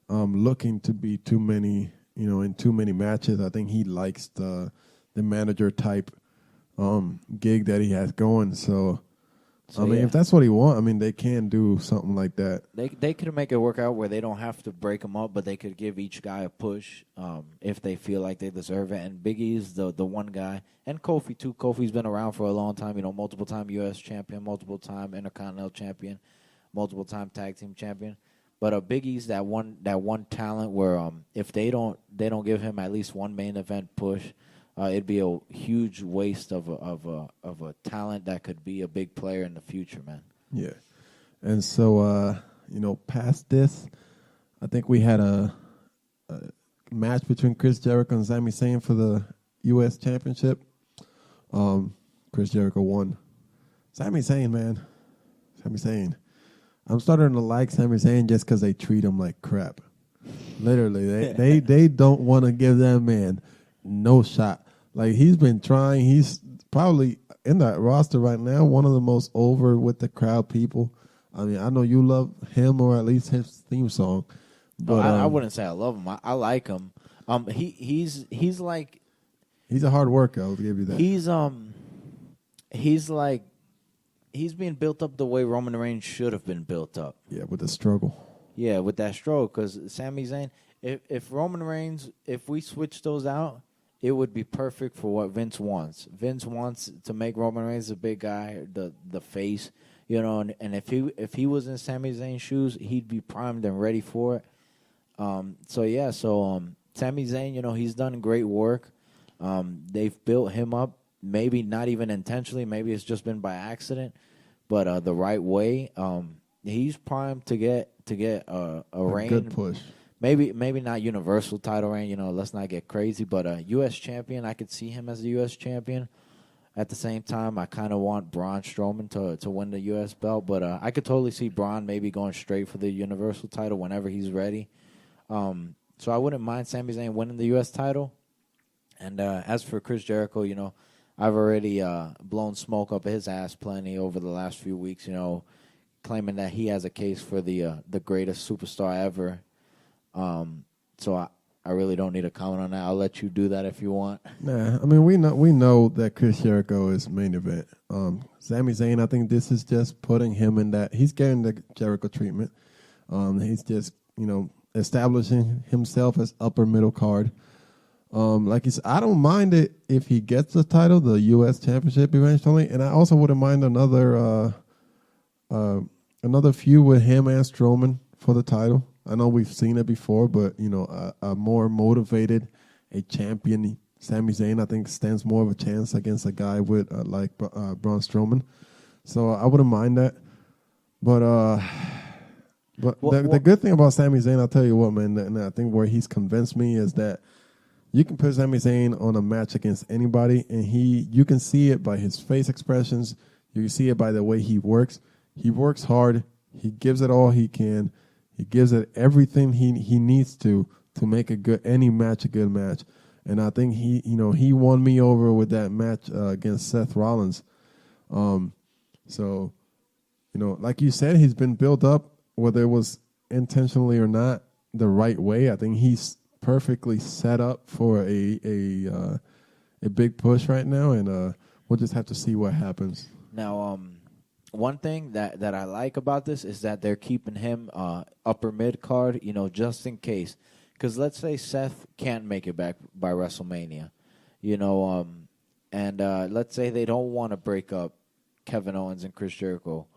looking to be too many, in too many matches. I think he likes the manager type gig that he has going. So I mean, if that's what he wants, they can do something like that. They could make it work out where they don't have to break them up, but they could give each guy a push if they feel like they deserve it. And Big E's the one guy, and Kofi too. Kofi's been around for a long time. Multiple time U.S. champion, multiple time Intercontinental champion, multiple time tag team champion. But Big E's that one talent where if they don't give him at least one main event push. It'd be a huge waste of a talent that could be a big player in the future, man. Yeah, and so past this, I think we had a match between Chris Jericho and Sami Zayn for the U.S. Championship. Chris Jericho won. Sami Zayn, man, I'm starting to like Sami Zayn just because they treat him like crap. Literally, they don't want to give that man no shot. Like, he's been trying. He's probably in that roster right now, one of the most over with the crowd people. I mean, I know you love him, or at least his theme song. But I wouldn't say I love him. I like him. He's like, he's a hard worker. I'll give you that. He's being built up the way Roman Reigns should have been built up. Yeah, with the struggle. Yeah, with that stroke, because Sami Zayn, if Roman Reigns, if we switch those out, it would be perfect for what Vince wants. Vince wants to make Roman Reigns a big guy, the face, you know, and if he was in Sami Zayn's shoes, he'd be primed and ready for it. So Sami Zayn, you know, he's done great work. They've built him up, maybe not even intentionally, maybe it's just been by accident, but the right way. He's primed to get a reign. Good push. Maybe not Universal title reign, you know, let's not get crazy, but U.S. champion, I could see him as a U.S. champion. At the same time, I kind of want Braun Strowman to win the U.S. belt, but I could totally see Braun maybe going straight for the Universal title whenever he's ready. So I wouldn't mind Sami Zayn winning the U.S. title. And as for Chris Jericho, you know, I've already blown smoke up his ass plenty over the last few weeks, you know, claiming that he has a case for the greatest superstar ever. So I really don't need to comment on that. I'll let you do that if you want. Nah, I mean, we know that Chris Jericho is main event. Sami Zayn, I think this is just putting him in that. He's getting the Jericho treatment. He's just, you know, establishing himself as upper middle card. Like he said, I don't mind it if he gets the title, the U.S. Championship eventually, and I also wouldn't mind another feud with him and Strowman for the title. I know we've seen it before, but, you know, a more motivated, a champion, Sami Zayn, I think stands more of a chance against a guy with like Braun Strowman. So I wouldn't mind that. But the good thing about Sami Zayn, I'll tell you what, man, and I think where he's convinced me is that you can put Sami Zayn on a match against anybody, and you can see it by his face expressions. You can see it by the way he works. He works hard. He gives it all he can. He gives it everything he needs to make any match a good match. And I think he won me over with that match against Seth Rollins. So, you know, like you said, he's been built up, whether it was intentionally or not, the right way. I think he's perfectly set up for a big push right now, and we'll just have to see what happens. Now, one thing that I like about this is that they're keeping him upper mid card, you know, just in case. Because let's say Seth can't make it back by WrestleMania, you know, and let's say they don't want to break up Kevin Owens and Chris Jericho.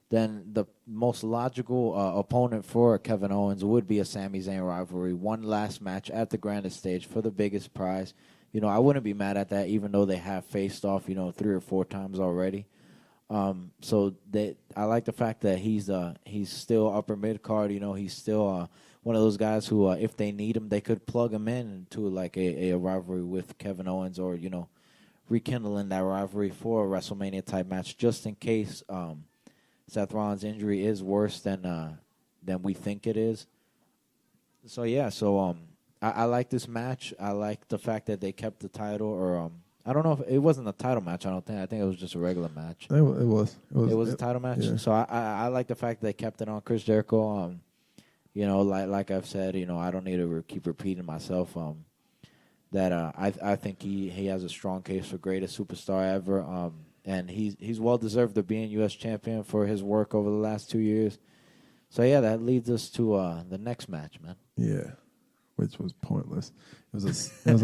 Then the most logical opponent for Kevin Owens would be a Sami Zayn rivalry, one last match at the grandest stage for the biggest prize. You know, I wouldn't be mad at that, even though they have faced off, you know, 3 or 4 times already. So I like the fact that he's still upper mid card. You know, he's still one of those guys who, if they need him, they could plug him into like a rivalry with Kevin Owens, or, you know, rekindling that rivalry for a WrestleMania type match, just in case Seth Rollins' injury is worse than we think it is. So yeah, I like this match. I like the fact that they kept the title, or I don't know if it wasn't a title match. I think it was just a regular match. It was a title match. Yeah. So I like the fact that they kept it on Chris Jericho. You know, like I've said, you know, I don't need to keep repeating myself. That I think he has a strong case for greatest superstar ever. And he's well deserved to being U.S. champion for his work over the last 2 years. So yeah, that leads us to the next match, man. Yeah, which was pointless. It was yet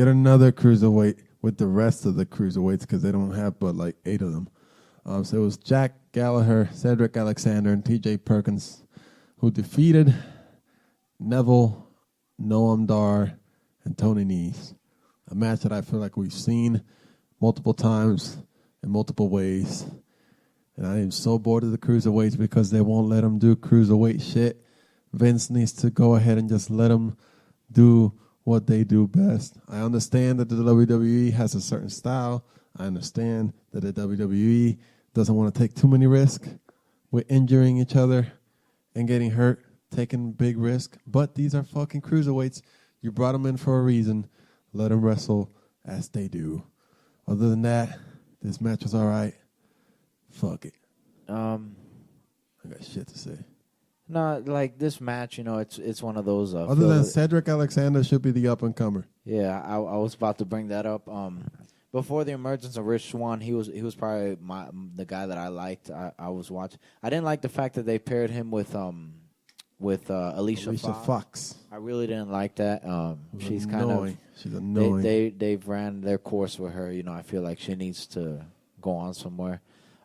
another cruiserweight with the rest of the cruiserweights, because they don't have but like 8 of them. So it was Jack Gallagher, Cedric Alexander, and T.J. Perkins, who defeated Neville, Noam Dar, and Tony Nese. A match that I feel like we've seen multiple times in multiple ways. And I am so bored of the cruiserweights because they won't let them do cruiserweight shit. Vince needs to go ahead and just let them do what they do best. I understand that the WWE has a certain style. I understand that the WWE doesn't want to take too many risks. with injuring each other and getting hurt, taking big risk. But these are fucking cruiserweights. You brought them in for a reason. Let them wrestle as they do. Other than that, this match was all right. Fuck it. I got shit to say. No, like this match, it's one of those. Other than Cedric Alexander should be the up-and-comer. Yeah, I was about to bring that up. Before the emergence of Rich Swann, he was probably the guy that I liked. I was watching. I didn't like the fact that they paired him with Alicia Fox. I really didn't like that. She's annoying. She's annoying. They've ran their course with her. I feel like she needs to go on somewhere.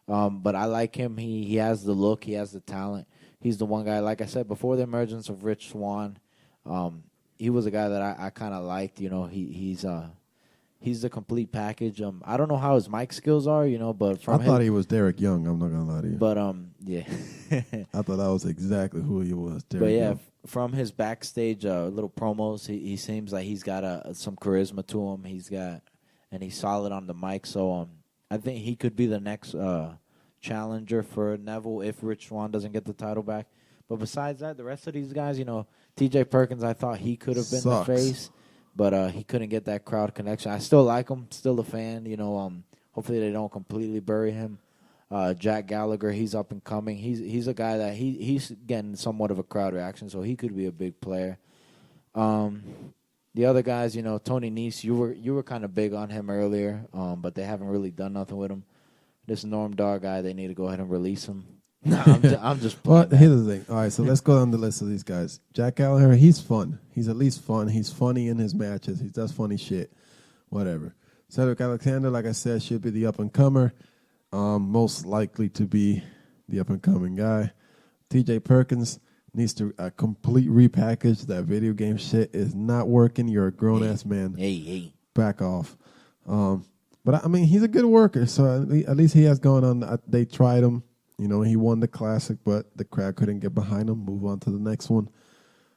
But I like him. He has the look. He has the talent. He's the one guy. Like I said, before the emergence of Rich Swann, he was a guy that I kind of liked. He's the complete package. I don't know how his mic skills are, but I thought he was Derek Young. I'm not gonna lie to you. But yeah, I thought that was exactly who he was. Derek but yeah, Young. From his backstage little promos, he seems like he's got some charisma to him. And he's solid on the mic. So I think he could be the next challenger for Neville if Rich Swann doesn't get the title back. But besides that, the rest of these guys, T.J. Perkins, I thought he could have been the face. But he couldn't get that crowd connection. I still like him, still a fan. Hopefully they don't completely bury him. Jack Gallagher, he's up and coming. He's a guy that he's getting somewhat of a crowd reaction, so he could be a big player. The other guys, Tony Nese, you were kind of big on him earlier, but they haven't really done nothing with him. This Norm Dar guy, they need to go ahead and release him. No, I'm just Well, here's the thing. All right, so let's go down the list of these guys. Jack Gallagher, he's fun. He's at least fun. He's funny in his matches. He does funny shit. Whatever. Cedric Alexander, like I said, should be the up-and-comer. Most likely to be the up-and-coming guy. T.J. Perkins needs to complete repackage. That video game shit is not working. You're a grown-ass man. Hey. Back off. But, I mean, he's a good worker, so at least he has gone on. They tried him. He won the classic, but the crowd couldn't get behind him. Move on to the next one.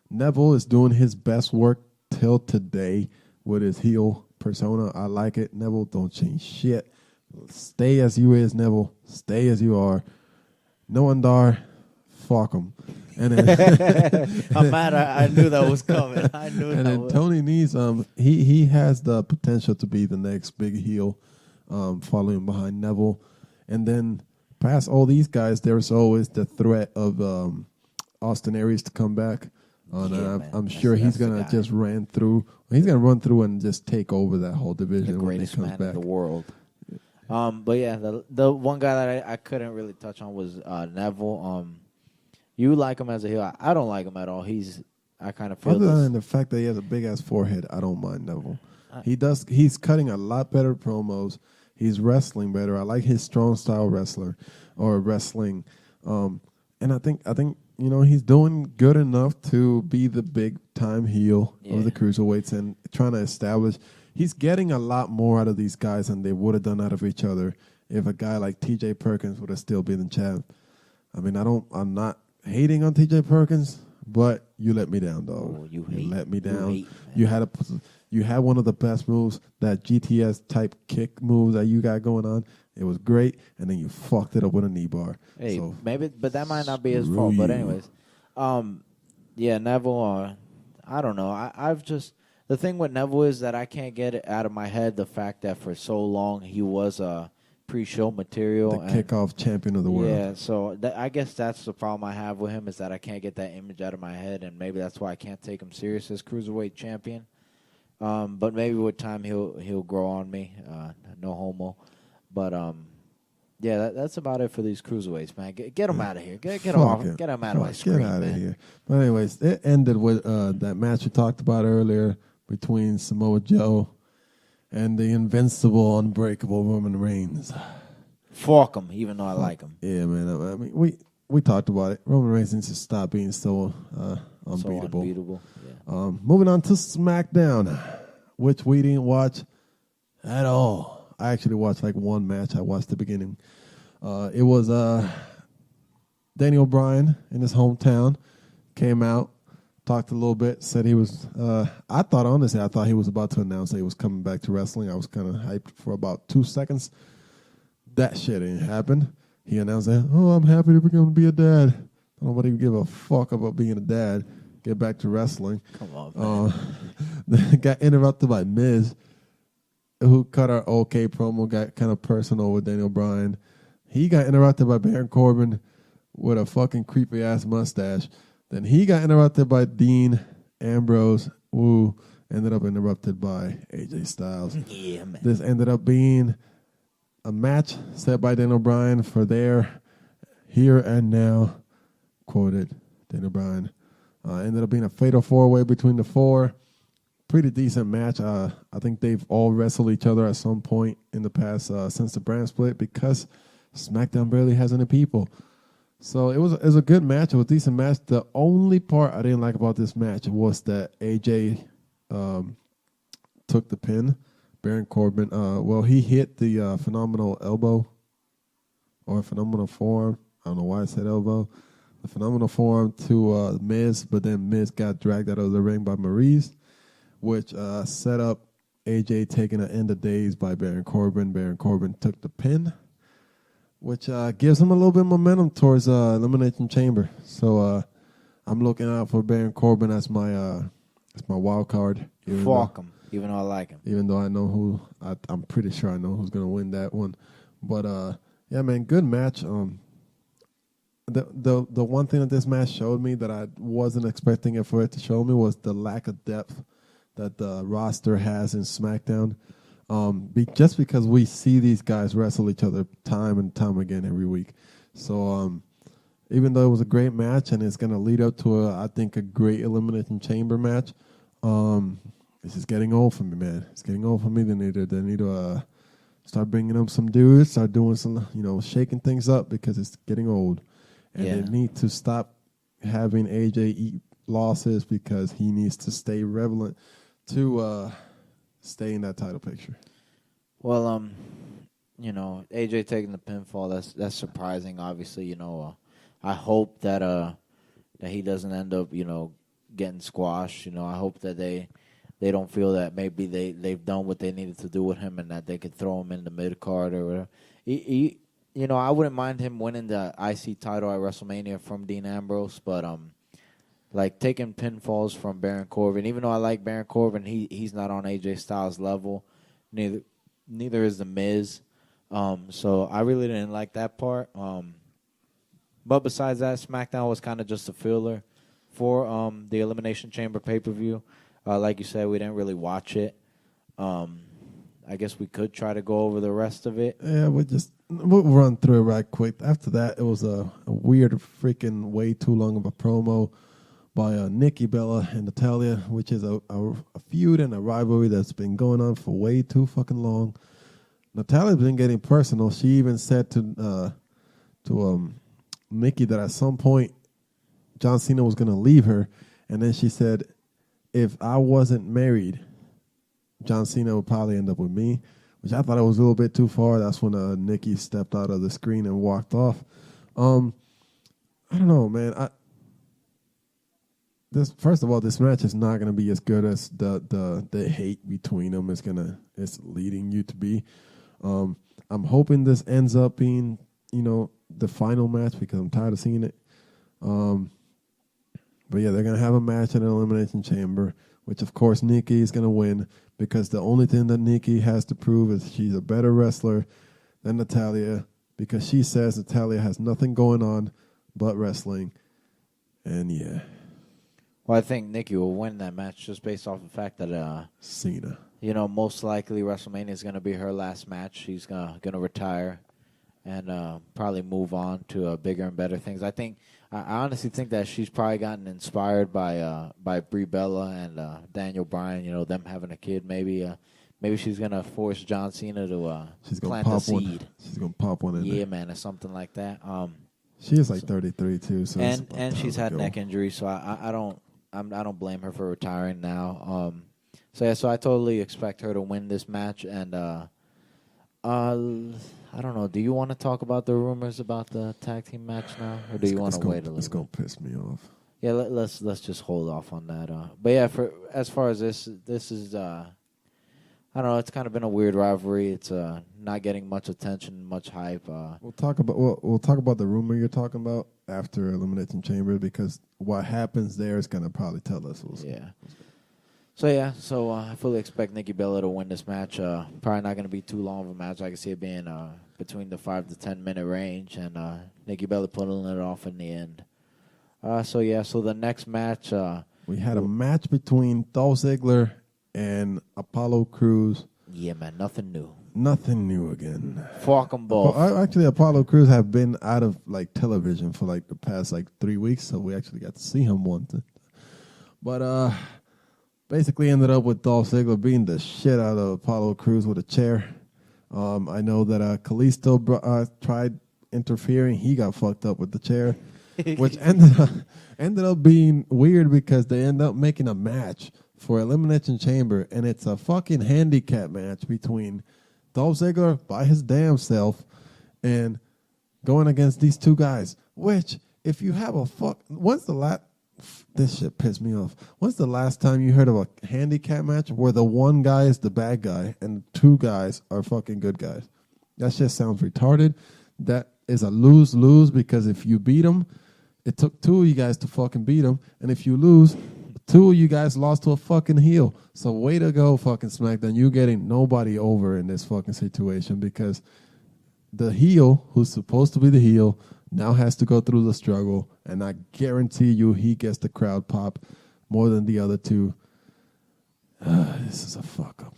Neville is doing his best work till today with his heel persona. I like it. Neville, don't change shit. Stay as you is, Neville. Stay as you are. Noam Dar, fuck him. And then I'm mad. I knew that was coming. I knew and that then was. Tony Nese, he has the potential to be the next big heel, following behind Neville. And then past all these guys, there's always the threat of Austin Aries to come back. I'm sure he's going to just run through and just take over that whole division The when he greatest comes man back. in the world. But yeah, the one guy that I couldn't really touch on was Neville. You like him as a heel. I don't like him at all. I kind of feel Other than the fact that he has a big-ass forehead, I don't mind Neville. He's cutting a lot better promos. He's wrestling better. I like his strong-style wrestling. And I think he's doing good enough to be the big-time heel of the cruiserweights and trying to establish. He's getting a lot more out of these guys than they would have done out of each other if a guy like T.J. Perkins would have still been the champ. I mean, I'm not hating on T.J. Perkins, but you let me down, dog. Oh, you let me down. hate, You had one of the best moves, that GTS type kick move that you got going on. It was great, and then you fucked it up with a knee bar. Hey, so, maybe, but that might not be his fault. But anyways, Neville. I don't know. I've just the thing with Neville is that I can't get it out of my head the fact that for so long he was a pre-show material, the kickoff champion of the world. Yeah, so I guess that's the problem I have with him is that I can't get that image out of my head, and maybe that's why I can't take him serious as cruiserweight champion. But maybe with time he'll grow on me. No homo. But that's about it for these cruiserweights, man. Get them out of here. Get them off. Get them out of my screen, Get out of man. here. But anyways, it ended with that match we talked about earlier between Samoa Joe and the invincible, unbreakable Roman Reigns. Fuck him, even though I like him. Yeah, man. I mean, we talked about it. Roman Reigns needs to stop being so unbeatable. So unbeatable. Yeah. Moving on to SmackDown, which we didn't watch at all. I actually watched like one match. I watched the beginning. It was Daniel Bryan in his hometown. Came out, talked a little bit, said he was, I thought he was about to announce that he was coming back to wrestling. I was kind of hyped for about 2 seconds. That shit didn't happen. he announced that, "Oh, I'm happy to become to be a dad." Nobody give a fuck about being a dad. Get back to wrestling. Come on, man. They got interrupted by Miz, who cut our okay promo, got kind of personal with Daniel Bryan. He got interrupted by Baron Corbin with a fucking creepy ass mustache. Then he got interrupted by Dean Ambrose, who ended up interrupted by AJ Styles. Yeah, man. This ended up being a match set by Daniel Bryan for their here and now, quoted Daniel Bryan. Ended up being a fatal four-way between the four. Pretty decent match. I think they've all wrestled each other at some point in the past since the brand split because SmackDown barely has any people. So it was a good match. It was a decent match. The only part I didn't like about this match was that AJ took the pin. Baron Corbin, he hit the phenomenal elbow or phenomenal forearm. I don't know why I said elbow. The phenomenal forearm to Miz, but then Miz got dragged out of the ring by Maurice, which set up AJ taking an end of days by Baron Corbin. Baron Corbin took the pin, which gives him a little bit of momentum towards Elimination Chamber. So I'm looking out for Baron Corbin as my wild card. Fuck him, even though I like him. Even though I know who, I'm pretty sure I know who's going to win that one. But, yeah, man, good match. The one thing that this match showed me that I wasn't expecting it for it to show me was the lack of depth that the roster has in SmackDown. Just because we see these guys wrestle each other time and time again every week. So even though it was a great match and it's going to lead up to, I think, a great Elimination Chamber match, this is getting old for me, man. It's getting old for me. They need to start bringing up some dudes, start doing some, shaking things up because it's getting old. And they need to stop having AJ eat losses because he needs to stay relevant to stay in that title picture. Well, AJ taking the pinfall, that's surprising. Obviously, I hope that he doesn't end up, getting squashed. I hope that they don't feel that maybe they've done what they needed to do with him and that they could throw him in the mid card or whatever. I wouldn't mind him winning the IC title at WrestleMania from Dean Ambrose, but taking pinfalls from Baron Corbin. Even though I like Baron Corbin, he's not on AJ Styles' level. Neither is the Miz. So I really didn't like that part. But besides that, SmackDown was kind of just a filler for the Elimination Chamber pay-per-view. Like you said, we didn't really watch it. I guess we could try to go over the rest of it. Yeah, we'll run through it right quick. After that, it was a weird, freaking way too long of a promo by Nikki Bella and Natalya, which is a feud and a rivalry that's been going on for way too fucking long. Natalya's been getting personal. She even said to Nikki that at some point John Cena was going to leave her, and then she said, if I wasn't married, John Cena would probably end up with me, which I thought it was a little bit too far. That's when Nikki stepped out of the screen and walked off. I don't know, man. First of all, this match is not going to be as good as the hate between them is leading you to be. I'm hoping this ends up being, the final match because I'm tired of seeing it. But yeah, they're going to have a match in an Elimination Chamber, which of course Nikki is going to win because the only thing that Nikki has to prove is she's a better wrestler than Natalya because she says Natalya has nothing going on but wrestling. And yeah. Well, I think Nikki will win that match just based off the fact that Cena. Most likely WrestleMania is going to be her last match. She's going to retire and probably move on to bigger and better things. I honestly think that she's probably gotten inspired by Brie Bella and Daniel Bryan. Them having a kid. Maybe she's gonna force John Cena to plant a seed. She's gonna pop one in there. Yeah, man, or something like that. She is 33 too. So and she's had neck injuries, so I don't blame her for retiring now. So I totally expect her to win this match and. I don't know. Do you want to talk about the rumors about the tag team match now, or do you want to wait a little? It's gonna piss me off. Yeah, let's just hold off on that. But yeah, as far as this is, I I don't know. It's kind of been a weird rivalry. It's not getting much attention, much hype. We'll talk about the rumor you're talking about after Elimination Chamber, because what happens there is gonna probably tell us. Yeah. So I fully expect Nikki Bella to win this match. Probably not going to be too long of a match. I can see it being between the 5 to 10 minute range, and Nikki Bella pulling it off in the end. So the next match, we had a match between Dolph Ziggler and Apollo Crews. Yeah, man, nothing new. Nothing new again. Fuck them both. Actually, Apollo Crews have been out of television for the past 3 weeks, so we actually got to see him once. But basically ended up with Dolph Ziggler beating the shit out of Apollo Crews with a chair. I know that Kalisto tried interfering. He got fucked up with the chair, which ended up being weird because they end up making a match for Elimination Chamber, and it's a fucking handicap match between Dolph Ziggler by his damn self and going against these two guys. Which, if you have this shit pissed me off. When's the last time you heard of a handicap match where the one guy is the bad guy and the two guys are fucking good guys? That shit sounds retarded. That is a lose-lose, because if you beat him, it took two of you guys to fucking beat him. And if you lose, two of you guys lost to a fucking heel. So way to go, fucking SmackDown. You're getting nobody over in this fucking situation, because the heel, who's supposed to be the heel, now has to go through the struggle, and I guarantee you he gets the crowd pop more than the other two. This is a fuck up.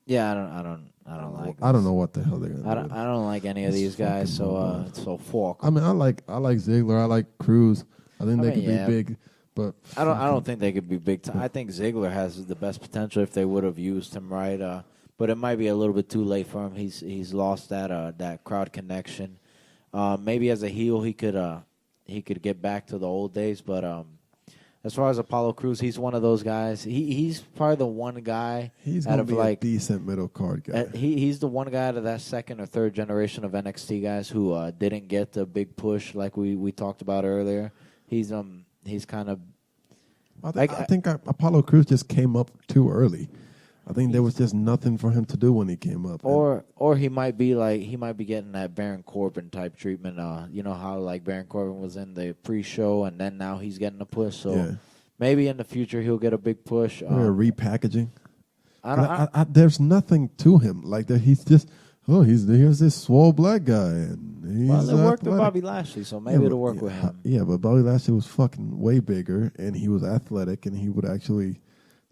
Yeah, I don't like. I don't know what the hell they're gonna do. I don't like any of these guys. So fuck. I mean, I like Ziggler. I like Cruz. I think they could be big, but I don't think they could be big time. I think Ziggler has the best potential if they would have used him right. But it might be a little bit too late for him. He's lost that crowd connection. Maybe as a heel he could get back to the old days, but as far as Apollo Crews, he's one of those guys. He's probably the one guy. He's gonna be a decent middle card guy. He's the one guy out of that second or third generation of NXT guys who didn't get the big push like we talked about earlier. He's kind of. I think Apollo Crews just came up too early. I think there was just nothing for him to do when he came up. Or he might be getting that Baron Corbin type treatment. You know how Baron Corbin was in the pre-show and then now he's getting a push. So maybe in the future he'll get a big push. Repackaging. There's nothing to him. He's just here's this swole black guy, and it worked with Bobby Lashley, so maybe it'll work with him. Yeah, but Bobby Lashley was fucking way bigger, and he was athletic, and he would actually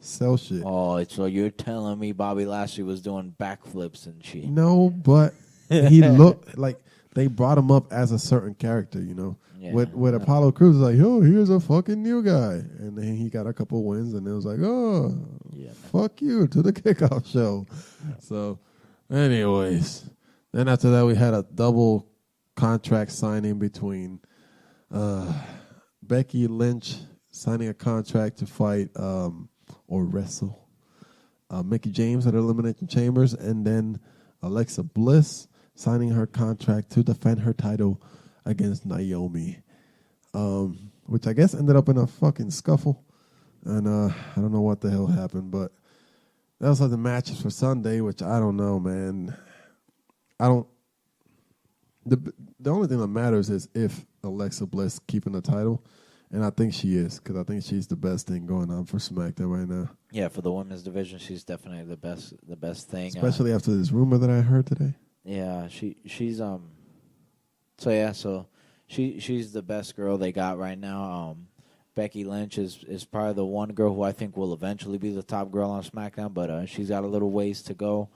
sell shit. Oh, so you're telling me Bobby Lashley was doing backflips and shit? No, but he looked like they brought him up as a certain character, you know. Yeah, with Apollo Crews, here's a fucking new guy. And then he got a couple wins, and it was fuck you to the kickoff show. So, anyways, then after that, we had a double contract signing between Becky Lynch signing a contract to fight or wrestle Mickie James at Elimination Chambers, and then Alexa Bliss signing her contract to defend her title against Naomi, which I guess ended up in a fucking scuffle, and I don't know what the hell happened, but those are the matches for Sunday, which I don't know, man. The only thing that matters is if Alexa Bliss keeping the title. And I think she is, because I think she's the best thing going on for SmackDown right now. Yeah, for the women's division, she's definitely the best thing. Especially after this rumor that I heard today. Yeah, she's so she's the best girl they got right now. Becky Lynch is probably the one girl who I think will eventually be the top girl on SmackDown, but she's got a little ways to go.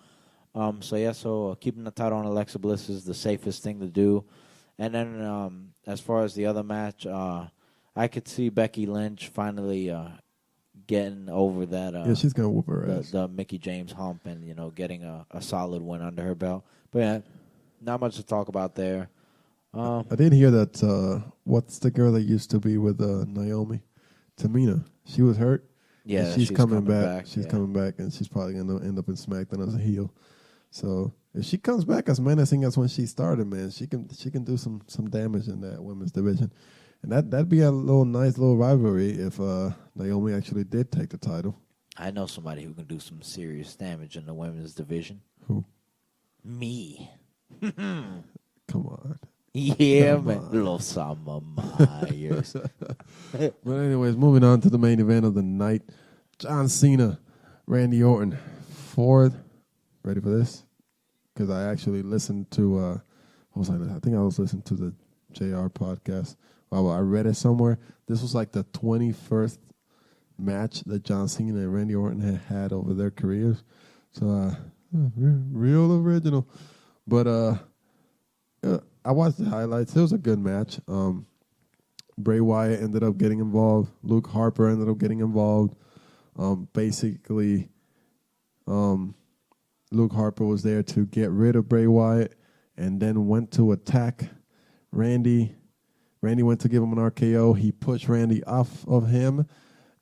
So keeping the title on Alexa Bliss is the safest thing to do. And then as far as the other match, I could see Becky Lynch finally getting over that. She's gonna whoop her ass. The Mickie James hump, and getting a solid win under her belt. But yeah, not much to talk about there. I did hear that. What's the girl that used to be with Naomi? Tamina. She was hurt. Yeah, she's coming back. She's coming back, and she's probably gonna end up in SmackDown as a heel. So if she comes back as menacing as when she started, man, she can do some damage in that women's division. And that'd be a nice little rivalry if Naomi actually did take the title. I know somebody who can do some serious damage in the women's division. Who? Me. Come on. Yeah, Come man. on. Los Summer Myers. But anyways, moving on to the main event of the night. John Cena, Randy Orton. Ready for this? Because I actually listened to, what was I think I was listening to the JR podcast. Well, I read it somewhere. This was like the 21st match that John Cena and Randy Orton had over their careers. So, real original. But I watched the highlights. It was a good match. Bray Wyatt ended up getting involved. Luke Harper ended up getting involved. Basically, Luke Harper was there to get rid of Bray Wyatt and then went to attack Randy. Randy went to give him an RKO. He pushed Randy off of him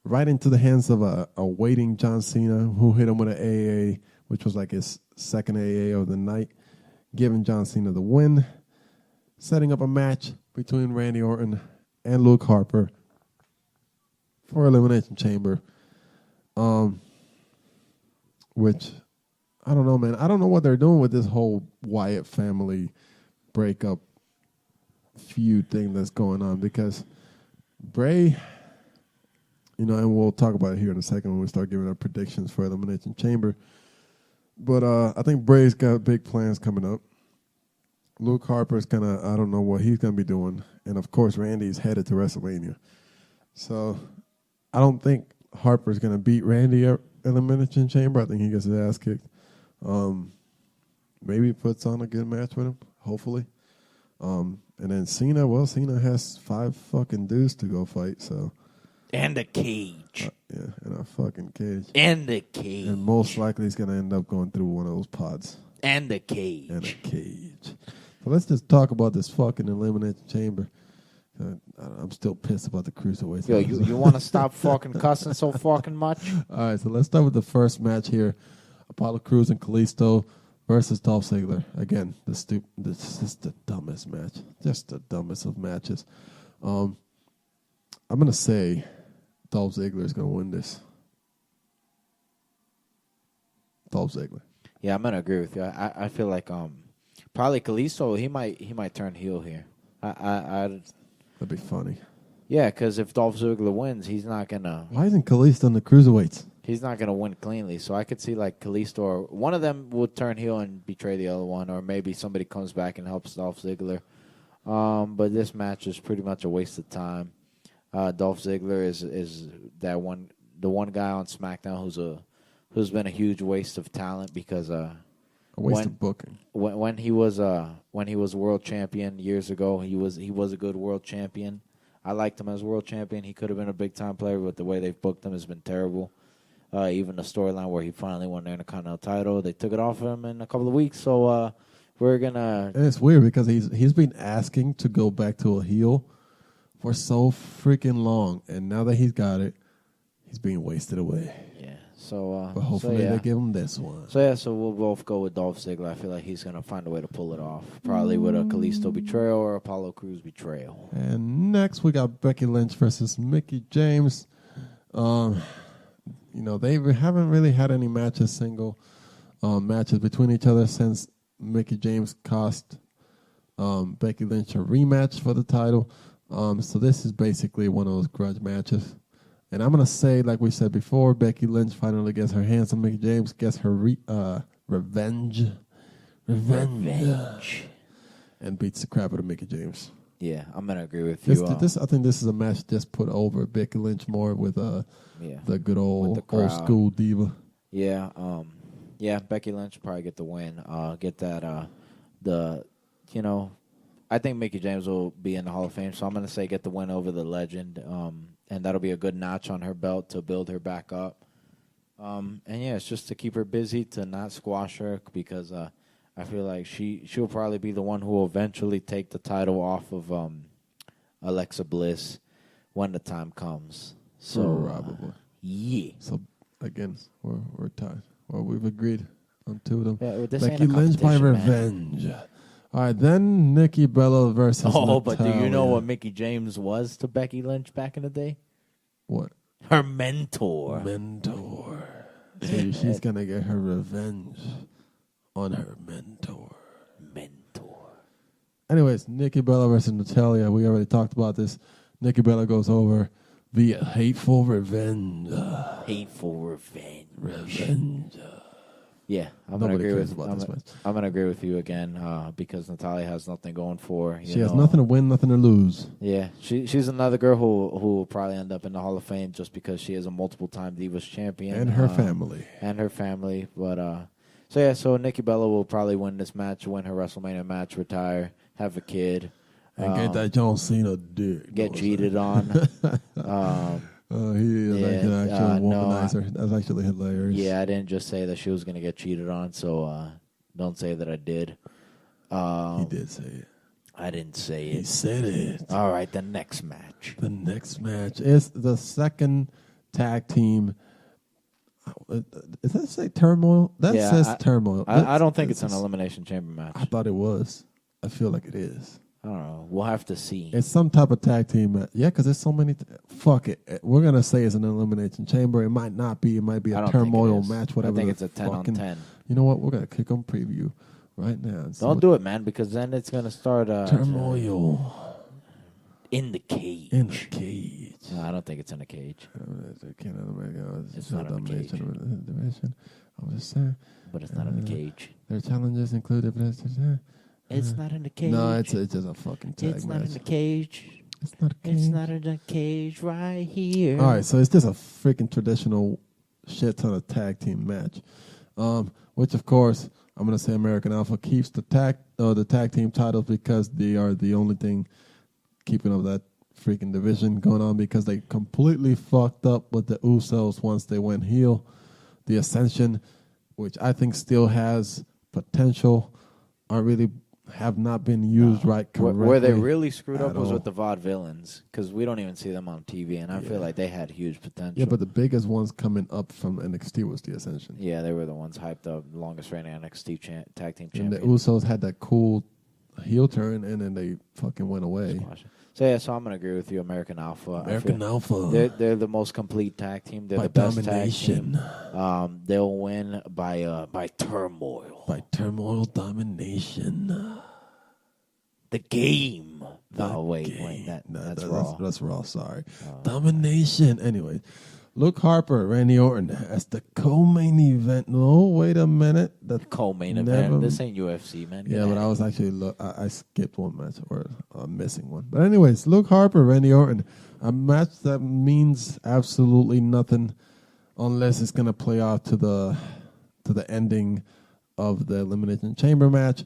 right into the hands of a waiting John Cena, who hit him with an AA, which was like his second AA of the night, giving John Cena the win, setting up a match between Randy Orton and Luke Harper for Elimination Chamber. Which, I don't know, man. I don't know what they're doing with this whole Wyatt family breakup feud thing that's going on, because Bray, and we'll talk about it here in a second when we start giving our predictions for Elimination Chamber. But I think Bray's got big plans coming up. Luke Harper's I don't know what he's going to be doing. And, of course, Randy's headed to WrestleMania. So I don't think Harper's going to beat Randy at Elimination Chamber. I think he gets his ass kicked. Maybe puts on a good match with him, hopefully. And then Cena, Cena has 5 fucking dudes to go fight, so. And a cage. Yeah, and a fucking cage. And a cage. And most likely he's going to end up going through one of those pods. And a cage. And a cage. So let's just talk about this fucking Elimination Chamber. I'm still pissed about the cruiserweights. Yo, you want to stop fucking cussing so fucking much? All right, so let's start with the first match here. Apollo Crews and Kalisto versus Dolph Ziggler. Again, this is the dumbest match. Just the dumbest of matches. I'm going to say Dolph Ziggler is going to win this. Dolph Ziggler. Yeah, I'm going to agree with you. I feel like probably Kalisto, he might turn heel here. That'd be funny. Yeah, because if Dolph Ziggler wins, he's not going to... Why isn't Kalisto on the cruiserweights? He's not going to win cleanly, so I could see like Kalisto or one of them would turn heel and betray the other one, or maybe somebody comes back and helps Dolph Ziggler. But this match is pretty much a waste of time. Dolph Ziggler is the one guy on SmackDown who's been a huge waste of talent because a waste of booking. When he was world champion years ago, he was a good world champion. I liked him as world champion. He could have been a big time player, but the way they've booked him has been terrible. Even the storyline where he finally won the Intercontinental title, they took it off him in a couple of weeks. So we're gonna. And it's weird because he's been asking to go back to a heel for so freaking long, and now that he's got it, he's being wasted away. Yeah. So. But hopefully they give him this one. So we'll both go with Dolph Ziggler. I feel like he's gonna find a way to pull it off, probably with a Kalisto betrayal or Apollo Crews betrayal. And next we got Becky Lynch versus Mickie James. They haven't really had any single matches between each other since Mickie James cost Becky Lynch a rematch for the title. So this is basically one of those grudge matches. And I'm going to say, like we said before, Becky Lynch finally gets her hands on Mickie James, gets her revenge. And beats the crap out of Mickie James. Yeah, I'm going to agree with you. I think this is a match just put over Becky Lynch more with the good old school diva. Yeah, Becky Lynch will probably get the win. Get that, I think Mickie James will be in the Hall of Fame, so I'm going to say get the win over the legend, and that'll be a good notch on her belt to build her back up. It's just to keep her busy, to not squash her, because I feel like she'll probably be the one who will eventually take the title off of Alexa Bliss when the time comes. So probably. Yeah. So again, we're tied. Well, we've agreed on 2 of them. Yeah, this Becky ain't a Lynch by competition, revenge. All right, then Nikki Bella versus Natalya. But do you know what Mickie James was to Becky Lynch back in the day? What? Her mentor. So she's gonna get her revenge on her mentor. Anyways, Nikki Bella versus Natalia. We already talked about this. Nikki Bella goes over via hateful revenge. Hateful revenge. Revenge. Yeah, I'm Nobody gonna agree cares with. about this match. I'm gonna agree with you again because Natalia has nothing going for her. She has nothing to win, nothing to lose. Yeah, she's another girl who will probably end up in the Hall of Fame just because she is a multiple-time Divas champion And her family. But so Nikki Bella will probably win this match, win her WrestleMania match, retire, have a kid, And get that John Cena dick. get cheated on. He is actually a womanizer. That's actually hilarious. Yeah, I didn't just say that she was gonna get cheated on, so don't say that I did. He did say it. I didn't say it. He said it. All right, the next match. The next match is the second tag team. Does that say turmoil? That says turmoil. I don't think it's an Elimination Chamber match. I thought it was. I feel like it is. I don't know. We'll have to see. It's some type of tag team match. Yeah, because there's so many. Fuck it. We're going to say it's an Elimination Chamber. It might not be. It might be a turmoil match, whatever. I think it's a 10 on 10. You know what? We're going to kick on preview right now. Don't do it, man, because then it's going to start... turmoil. In the cage. In the cage. No, I don't think it's in a cage. It's not in the cage. I was just saying. But it's not in the cage. Their challenges include... It's not in the cage. No, it's just a fucking tag It's match. not in the cage. It's not a cage. It's not in the cage right here. All right, so it's just a freaking traditional shit ton of tag team match, which of course I'm gonna say American Alpha keeps the tag team titles because they are the only thing keeping up that freaking division going on because they completely fucked up with the Usos once they went heel. The Ascension, which I think still has potential, have not been used right correctly. Where they really screwed up was with the vaudevillains because we don't even see them on TV, and I feel like they had huge potential. Yeah, but the biggest ones coming up from NXT was the Ascension. Yeah, they were the ones hyped up, longest reigning NXT tag team champion. And the Usos had that cool heel turn, and then they fucking went away. So I'm gonna agree with you, American Alpha. American Alpha. They're the most complete tag team. They're by the best domination. tag team. They'll win by turmoil. By turmoil domination. The game. That's Raw. That's Raw. Sorry. Domination. Anyway, Luke Harper, Randy Orton as the co-main event. No, wait a minute. The co-main event. This ain't UFC, man. Yeah, but I was actually I skipped one match or missing one. But anyways, Luke Harper, Randy Orton, a match that means absolutely nothing unless it's gonna play out to the ending of the Elimination Chamber match.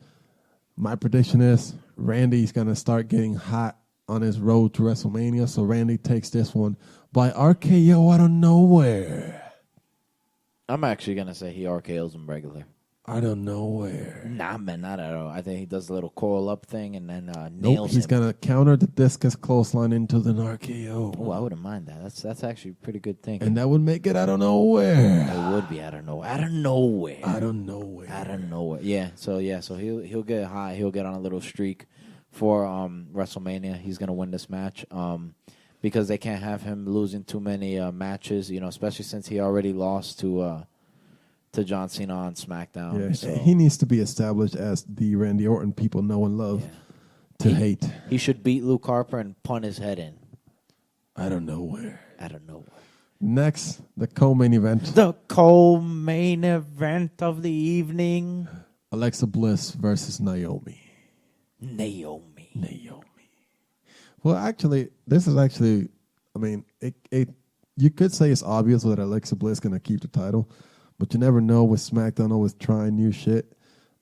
My prediction is Randy's going to start getting hot on his road to WrestleMania, so Randy takes this one by RKO out of nowhere. I'm actually going to say he RKO's him regular. Out of nowhere. Nah, man, not at all. I think he does a little coil up thing and then nails he's him. going to counter the discus clothesline into the RKO. Oh, I wouldn't mind that. That's actually a pretty good thing. And that would make it out of nowhere. It would be out of nowhere. Out of nowhere. Out of nowhere. Out of nowhere. Yeah. So he'll get high. He'll get on a little streak for WrestleMania. He's gonna win this match. Because they can't have him losing too many matches. You know, especially since he already lost to John Cena on SmackDown. Yeah, so he needs to be established as the Randy Orton people know and love to hate. He should beat Luke Harper and punt his head in. Out of nowhere. Out of nowhere. Next, the co-main event. The co-main event of the evening. Alexa Bliss versus Naomi. Naomi. Well, actually, this is actually, I mean, you could say it's obvious that Alexa Bliss going to keep the title, but you never know with SmackDown always trying new shit.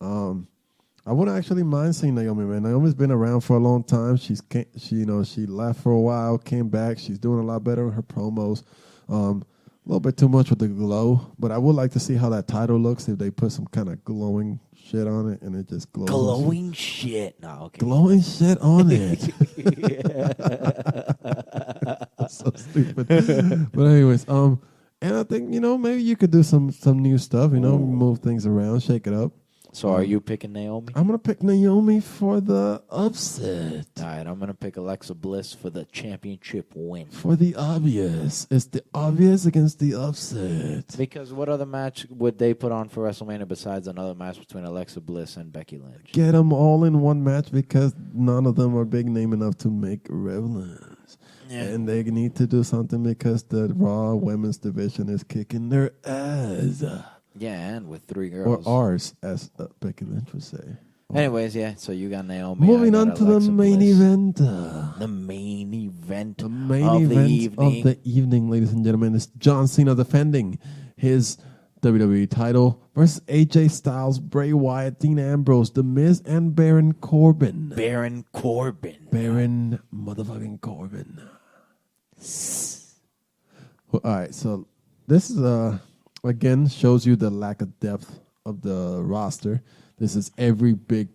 I wouldn't actually mind seeing Naomi, man. Naomi's been around for a long time. She left for a while, came back. She's doing a lot better in her promos. A little bit too much with the glow, but I would like to see how that title looks if they put some kind of glowing shit on it and it just glows. Glowing shit? No, okay. Glowing shit on it. That's so stupid. But anyways, and I think, maybe you could do some new stuff, move things around, shake it up. So are you picking Naomi? I'm going to pick Naomi for the upset. All right, I'm going to pick Alexa Bliss for the championship win. For the obvious. It's the obvious against the upset. Because what other match would they put on for WrestleMania besides another match between Alexa Bliss and Becky Lynch? Get them all in one match because none of them are big name enough to make relevance. Yeah. And they need to do something because the Raw women's division is kicking their ass. Yeah, and with 3 Or girls. ours, as Becky Lynch would say. Anyways, yeah, so you got Naomi. Moving I on got to the Alexa main Bliss. event. The main event The main of event the evening. of the evening, ladies and gentlemen, is John Cena defending his WWE title versus AJ Styles, Bray Wyatt, Dean Ambrose, The Miz, and Baron Corbin. Baron Corbin. Baron motherfucking Corbin. Well, all right, so this is again shows you the lack of depth of the roster. This is every big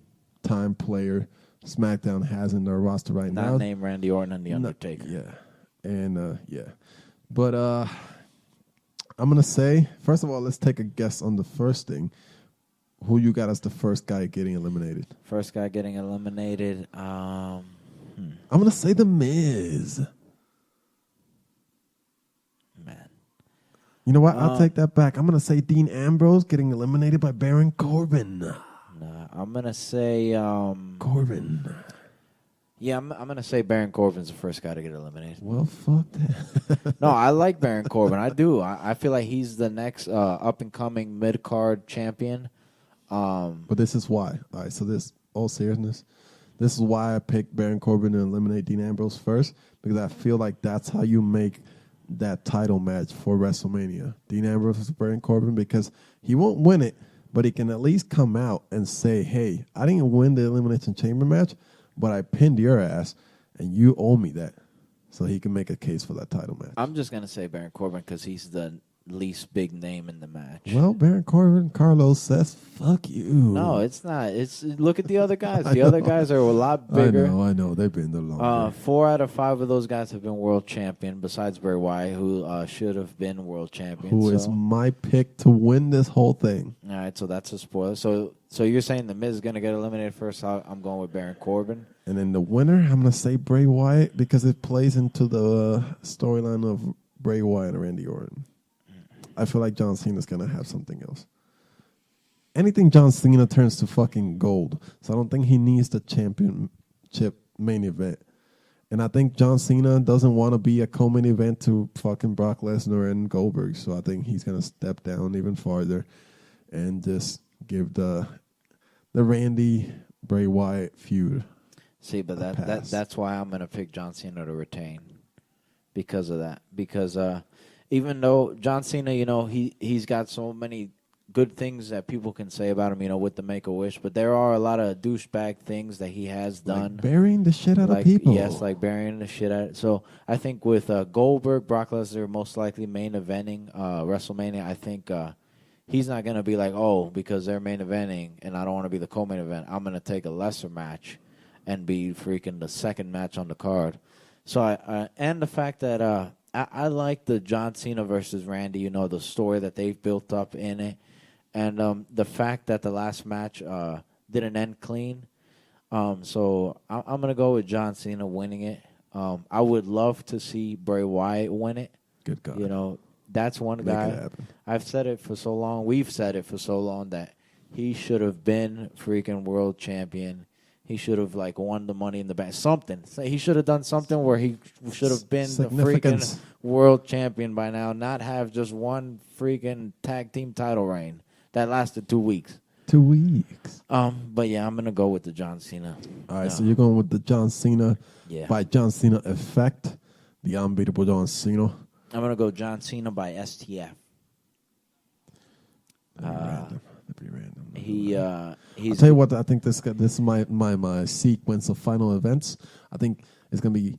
time player SmackDown has in their roster right now. Not named Randy Orton and The Undertaker. Yeah. And yeah. But I'm gonna say, first of all, let's take a guess on the first thing. Who you got as the first guy getting eliminated? First guy getting eliminated. I'm gonna say The Miz. Man. You know what? I'll take that back. I'm gonna say Dean Ambrose getting eliminated by Baron Corbin. Nah, I'm gonna say Corbin. yeah, I'm gonna say Baron Corbin's the first guy to get eliminated. Well, fuck that. No, I like Baron Corbin. I do. I feel like he's the next up and coming mid card champion. But this is why. All right, so this, all seriousness, this is why I picked Baron Corbin to eliminate Dean Ambrose first, because I feel like that's how you make that title match for WrestleMania. Dean Ambrose versus Baron Corbin, because he won't win it, but he can at least come out and say, hey, I didn't win the Elimination Chamber match, but I pinned your ass, and you owe me that. So he can make a case for that title match. I'm just gonna say Baron Corbin because he's the least big name in the match. Well, Baron Corbin, Carlos says, fuck you. No, it's not. It's look at the other guys. The other guys are a lot bigger. I know. They've been there longer. 4 out of 5 of those guys have been world champion, besides Bray Wyatt, who should have been world champion. Who is my pick to win this whole thing. All right, so that's a spoiler. So you're saying The Miz is going to get eliminated first. I'm going with Baron Corbin. And then the winner, I'm going to say Bray Wyatt, because it plays into the storyline of Bray Wyatt and Randy Orton. I feel like John Cena's going to have something else. Anything John Cena turns to fucking gold. So I don't think he needs the championship main event. And I think John Cena doesn't want to be a co-main event to fucking Brock Lesnar and Goldberg. So I think he's going to step down even farther and just give the Randy Bray Wyatt feud. See, but that's why I'm going to pick John Cena to retain because of that. Because even though John Cena, he's got so many good things that people can say about him, with the Make-A-Wish, but there are a lot of douchebag things that he has done. Like burying the shit out of people. Yes, like burying the shit out. So I think with Goldberg, Brock Lesnar most likely main eventing WrestleMania, I think he's not going to be like, oh, because they're main eventing and I don't want to be the co-main event, I'm going to take a lesser match and be freaking the second match on the card. So and the fact that I like the John Cena versus Randy, the story that they've built up in it. And the fact that the last match didn't end clean. So I'm going to go with John Cena winning it. I would love to see Bray Wyatt win it. Good God. That's one Make guy. it happen. I've said it for so long. We've said it for so long that he should have been freaking world champion. He should have won the Money in the Bank. Something. He should have done something where he should have been the freaking world champion by now, not have just one freaking tag team title reign that lasted 2 weeks. 2 weeks. But yeah, I'm gonna go with the John Cena. All right, so you're going with the John Cena by John Cena effect, the unbeatable John Cena. I'm gonna go John Cena by STF. That'd be random. He's I'll tell you what. I think this is my sequence of final events. I think it's gonna be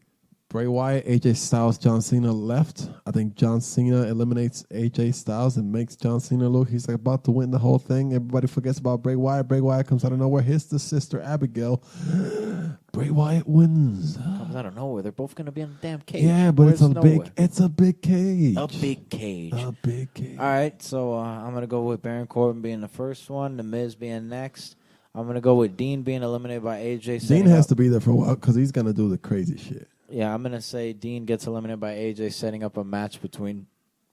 Bray Wyatt, AJ Styles, John Cena left. I think John Cena eliminates AJ Styles and makes John Cena look he's about to win the whole thing. Everybody forgets about Bray Wyatt. Bray Wyatt comes out of nowhere, hits the sister Abigail. Bray Wyatt wins. Comes out of nowhere. They're both gonna be in a damn cage. Yeah, but Where's nowhere? it's a big cage. A big cage. A big cage. All right, so I'm going to go with Baron Corbin being the first one, The Miz being next. I'm going to go with Dean being eliminated by AJ. Dean has to be there for a while because he's going to do the crazy shit. Yeah, I'm going to say Dean gets eliminated by AJ, setting up a match between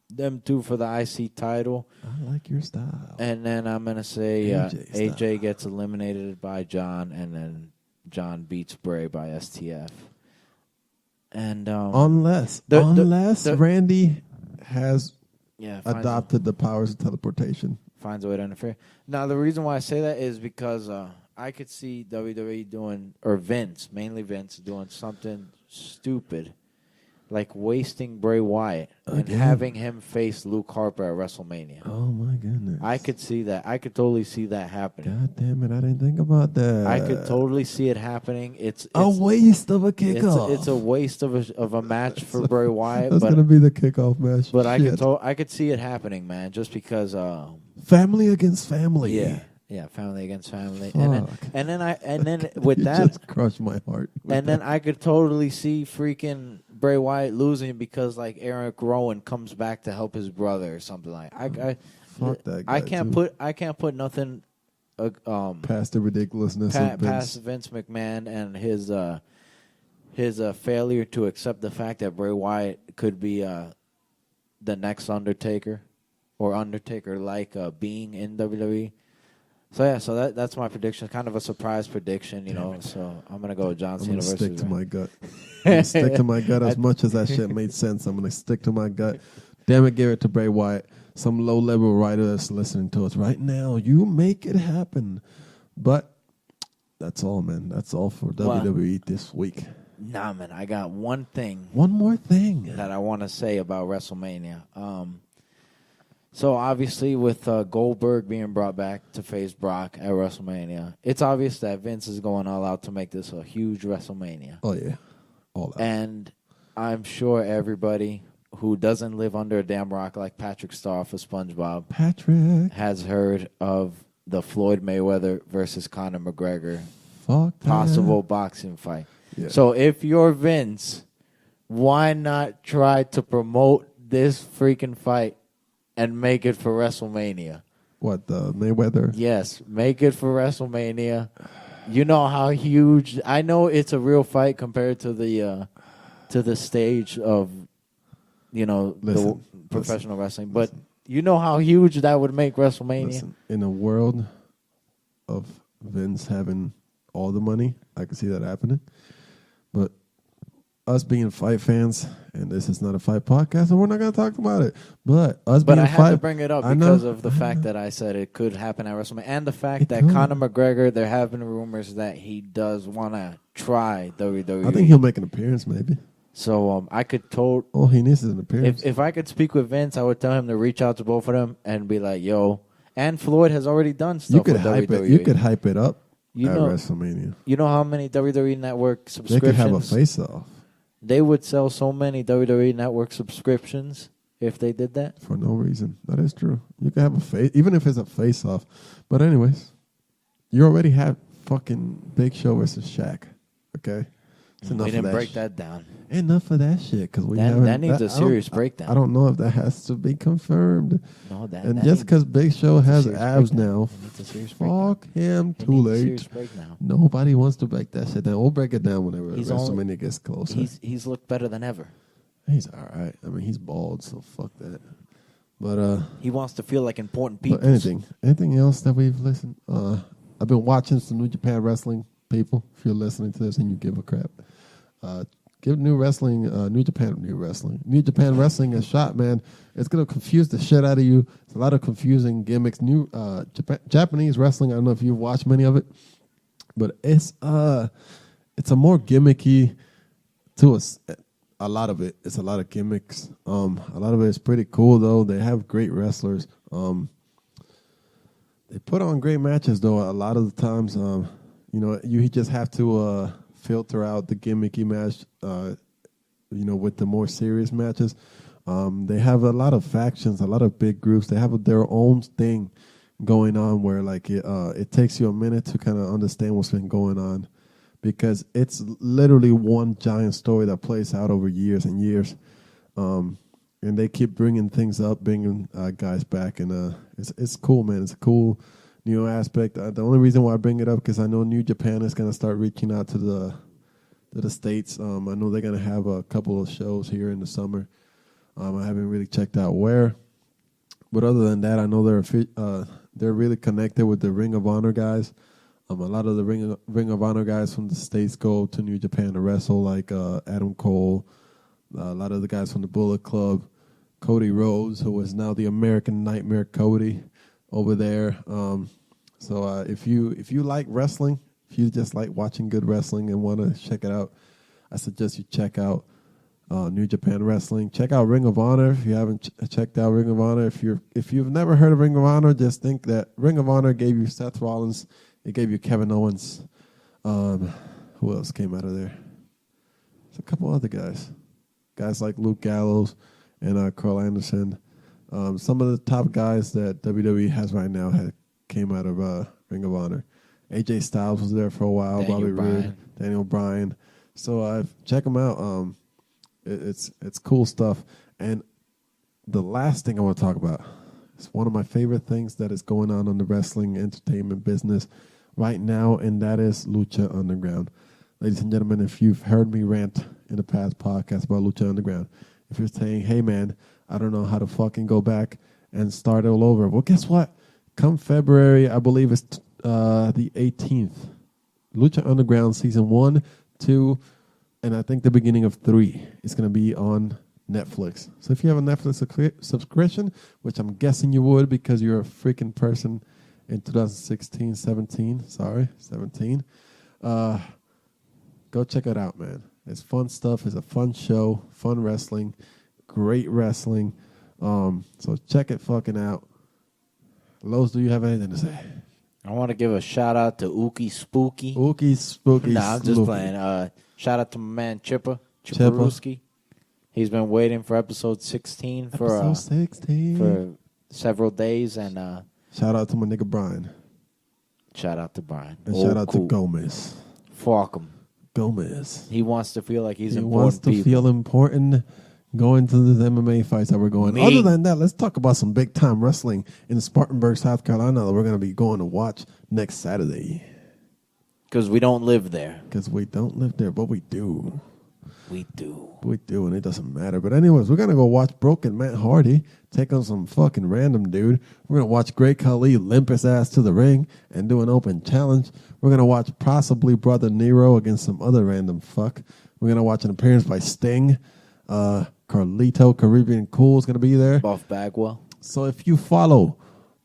them two for the IC title. I like your style. And then I'm going to say AJ AJ gets eliminated by John, and then John beats Bray by STF. And unless Randy has adopted the powers of teleportation. Finds a way to interfere. Now, the reason why I say that is because I could see WWE doing, or Vince, mainly Vince, doing something stupid, like wasting Bray Wyatt and having him face Luke Harper at WrestleMania. Oh, my goodness. I could see that. I could totally see that happening. God damn it, I didn't think about that. I could totally see it happening. It's a waste of a kickoff. It's a waste of a match for Bray Wyatt. That's going to be the kickoff match. But I could see it happening, man, just because... family against family. Yeah, family against family. Fuck. And then with you that... just crushed my heart. And then I could totally see freaking Bray Wyatt losing because, like, Eric Rowan comes back to help his brother or something like. Fuck that guy. I can't put nothing past the ridiculousness of Vince. Past Vince McMahon and his failure to accept the fact that Bray Wyatt could be the next Undertaker or Undertaker-like being in WWE. So that's my prediction. Kind of a surprise prediction, you know. So I'm gonna go with John Cena versus. Stick to my gut. I'm gonna stick to my gut as much as that shit made sense. I'm gonna stick to my gut. Damn it, give it to Bray Wyatt. Some low-level writer that's listening to us right now. You make it happen. But that's all, man. That's all for WWE this week. Nah, man. I got one more thing that I want to say about WrestleMania. So obviously, with Goldberg being brought back to face Brock at WrestleMania, it's obvious that Vince is going all out to make this a huge WrestleMania. Oh yeah, all out. And I'm sure everybody who doesn't live under a damn rock like Patrick Star for SpongeBob has heard of the Floyd Mayweather versus Conor McGregor possible boxing fight. Yeah. So if you're Vince, why not try to promote this freaking fight and make it for WrestleMania? What, the Mayweather? Yes, make it for WrestleMania. You know how huge. I know it's a real fight compared to the stage of, you know, the professional wrestling. But you know how huge that would make WrestleMania. Listen, in a world of Vince having all the money, I can see that happening. But us being fight fans, and this is not a fight podcast, so we're not going to talk about it. But I had to bring it up because of the fact that I said it could happen at WrestleMania, and the fact that Conor McGregor, there have been rumors that he does want to try WWE. I think he'll make an appearance, maybe. So I could all he needs is an appearance. If I could speak with Vince, I would tell him to reach out to both of them and be like, "Yo." And Floyd has already done stuff with WWE. You could hype it up at WrestleMania. You know how many WWE Network subscriptions? They could have a face-off. They would sell so many WWE Network subscriptions if they did that. For no reason. That is true. You could have a face, even if it's a face-off. But anyways, you already have fucking Big Show versus Shaq. Okay? We didn't break that down. Enough of that shit. Cause that needs a serious breakdown. I don't know if that has to be confirmed. No, and just because Big Show has abs now, fuck him too late. Nobody wants to break that shit down. We'll break it down whenever WrestleMania gets closer. He's looked better than ever. He's all right. I mean, he's bald, so fuck that. But he wants to feel like important people. Anything else that we've listened? I've been watching some New Japan Wrestling. People, if you're listening to this and you give a crap, give New Japan Wrestling a shot, man. It's gonna confuse the shit out of you. It's a lot of confusing gimmicks. Japanese wrestling. I don't know if you've watched many of it, but it's a more gimmicky to us. A lot of it. It's a lot of gimmicks. A lot of it is pretty cool though. They have great wrestlers. They put on great matches though. A lot of the times, you just have to filter out the gimmicky match, with the more serious matches. They have a lot of factions, a lot of big groups. They have their own thing going on where, like, it takes you a minute to kind of understand what's been going on because it's literally one giant story that plays out over years and years. And they keep bringing things up, bringing guys back, and it's cool, man. It's a cool new aspect. The only reason why I bring it up because I know New Japan is going to start reaching out to the States. I know they're going to have a couple of shows here in the summer. I haven't really checked out where, but other than that, I know they're really connected with the Ring of Honor guys. A lot of the Ring of Honor guys from the States go to New Japan to wrestle, like Adam Cole, a lot of the guys from the Bullet Club, Cody Rhodes, who is now the American Nightmare Cody over there. So if you like wrestling, if you just like watching good wrestling and want to check it out, I suggest you check out New Japan Wrestling. Check out Ring of Honor if you haven't checked out Ring of Honor. If you've never heard of Ring of Honor, just think that Ring of Honor gave you Seth Rollins. It gave you Kevin Owens. Who else came out of there? There's a couple other guys. Guys like Luke Gallows and Carl Anderson. Some of the top guys that WWE has right now came out of Ring of Honor. AJ Styles was there for a while. Bobby Roode, Daniel Bryan. So check them out. It's cool stuff. And the last thing I want to talk about is one of my favorite things that is going on in the wrestling entertainment business right now, and that is Lucha Underground. Ladies and gentlemen, if you've heard me rant in the past podcast about Lucha Underground, if you're saying, hey, man, I don't know how to fucking go back and start all over. Well, guess what? Come February, I believe it's the 18th, Lucha Underground Season 1, 2, and I think the beginning of 3 is going to be on Netflix. So if you have a Netflix subscription, which I'm guessing you would because you're a freaking person in 17, go check it out, man. It's fun stuff. It's a fun show, fun wrestling, great wrestling. So check it fucking out. Los, do you have anything to say? I want to give a shout out to Ookie Spooky. Ookie Spooky. Nah, I'm just playing. Shout out to my man Chipper Ruski. He's been waiting for episode 16 for several days, and shout out to my nigga Brian. Shout out to Brian. And shout out to Gomez. Fuck him. Gomez. He wants to feel like he's important. He wants to feel important going to the MMA fights that we're going. Other than that, let's talk about some big time wrestling in Spartanburg, South Carolina that we're going to be going to watch next Saturday. Because we don't live there. Because we don't live there, but we do. We do. We do, and it doesn't matter. But anyways, we're going to go watch Broken Matt Hardy take on some fucking random dude. We're going to watch Great Khali limp his ass to the ring and do an open challenge. We're going to watch possibly Brother Nero against some other random fuck. We're going to watch an appearance by Sting. Carlito, Caribbean Cool is going to be there. Buff Bagwell. So if you follow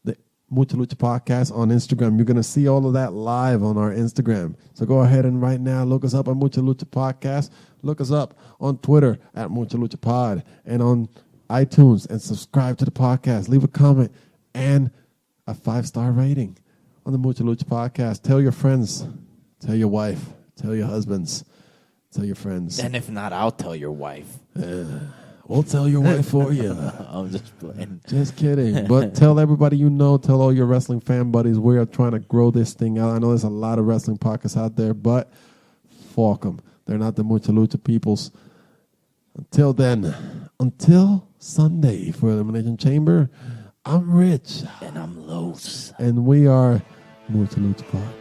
the Mucha Lucha podcast on Instagram, you're going to see all of that live on our Instagram. So go ahead and right now look us up on Mucha Lucha podcast. Look us up on Twitter at Mucha Lucha Pod and on iTunes, and subscribe to the podcast. Leave a comment and a 5-star rating on the Mucha Lucha podcast. Tell your friends. Tell your wife. Tell your husbands. Tell your friends. And if not, I'll tell your wife. We'll tell your wife for you. I'm just playing. Just kidding. But tell everybody you know. Tell all your wrestling fan buddies. We are trying to grow this thing out. I know there's a lot of wrestling podcasts out there, but fuck them. They're not the Mucha Lucha peoples. Until then, until Sunday for Elimination Chamber, I'm Rich. And I'm Los. And we are Mucha Lucha Podcast.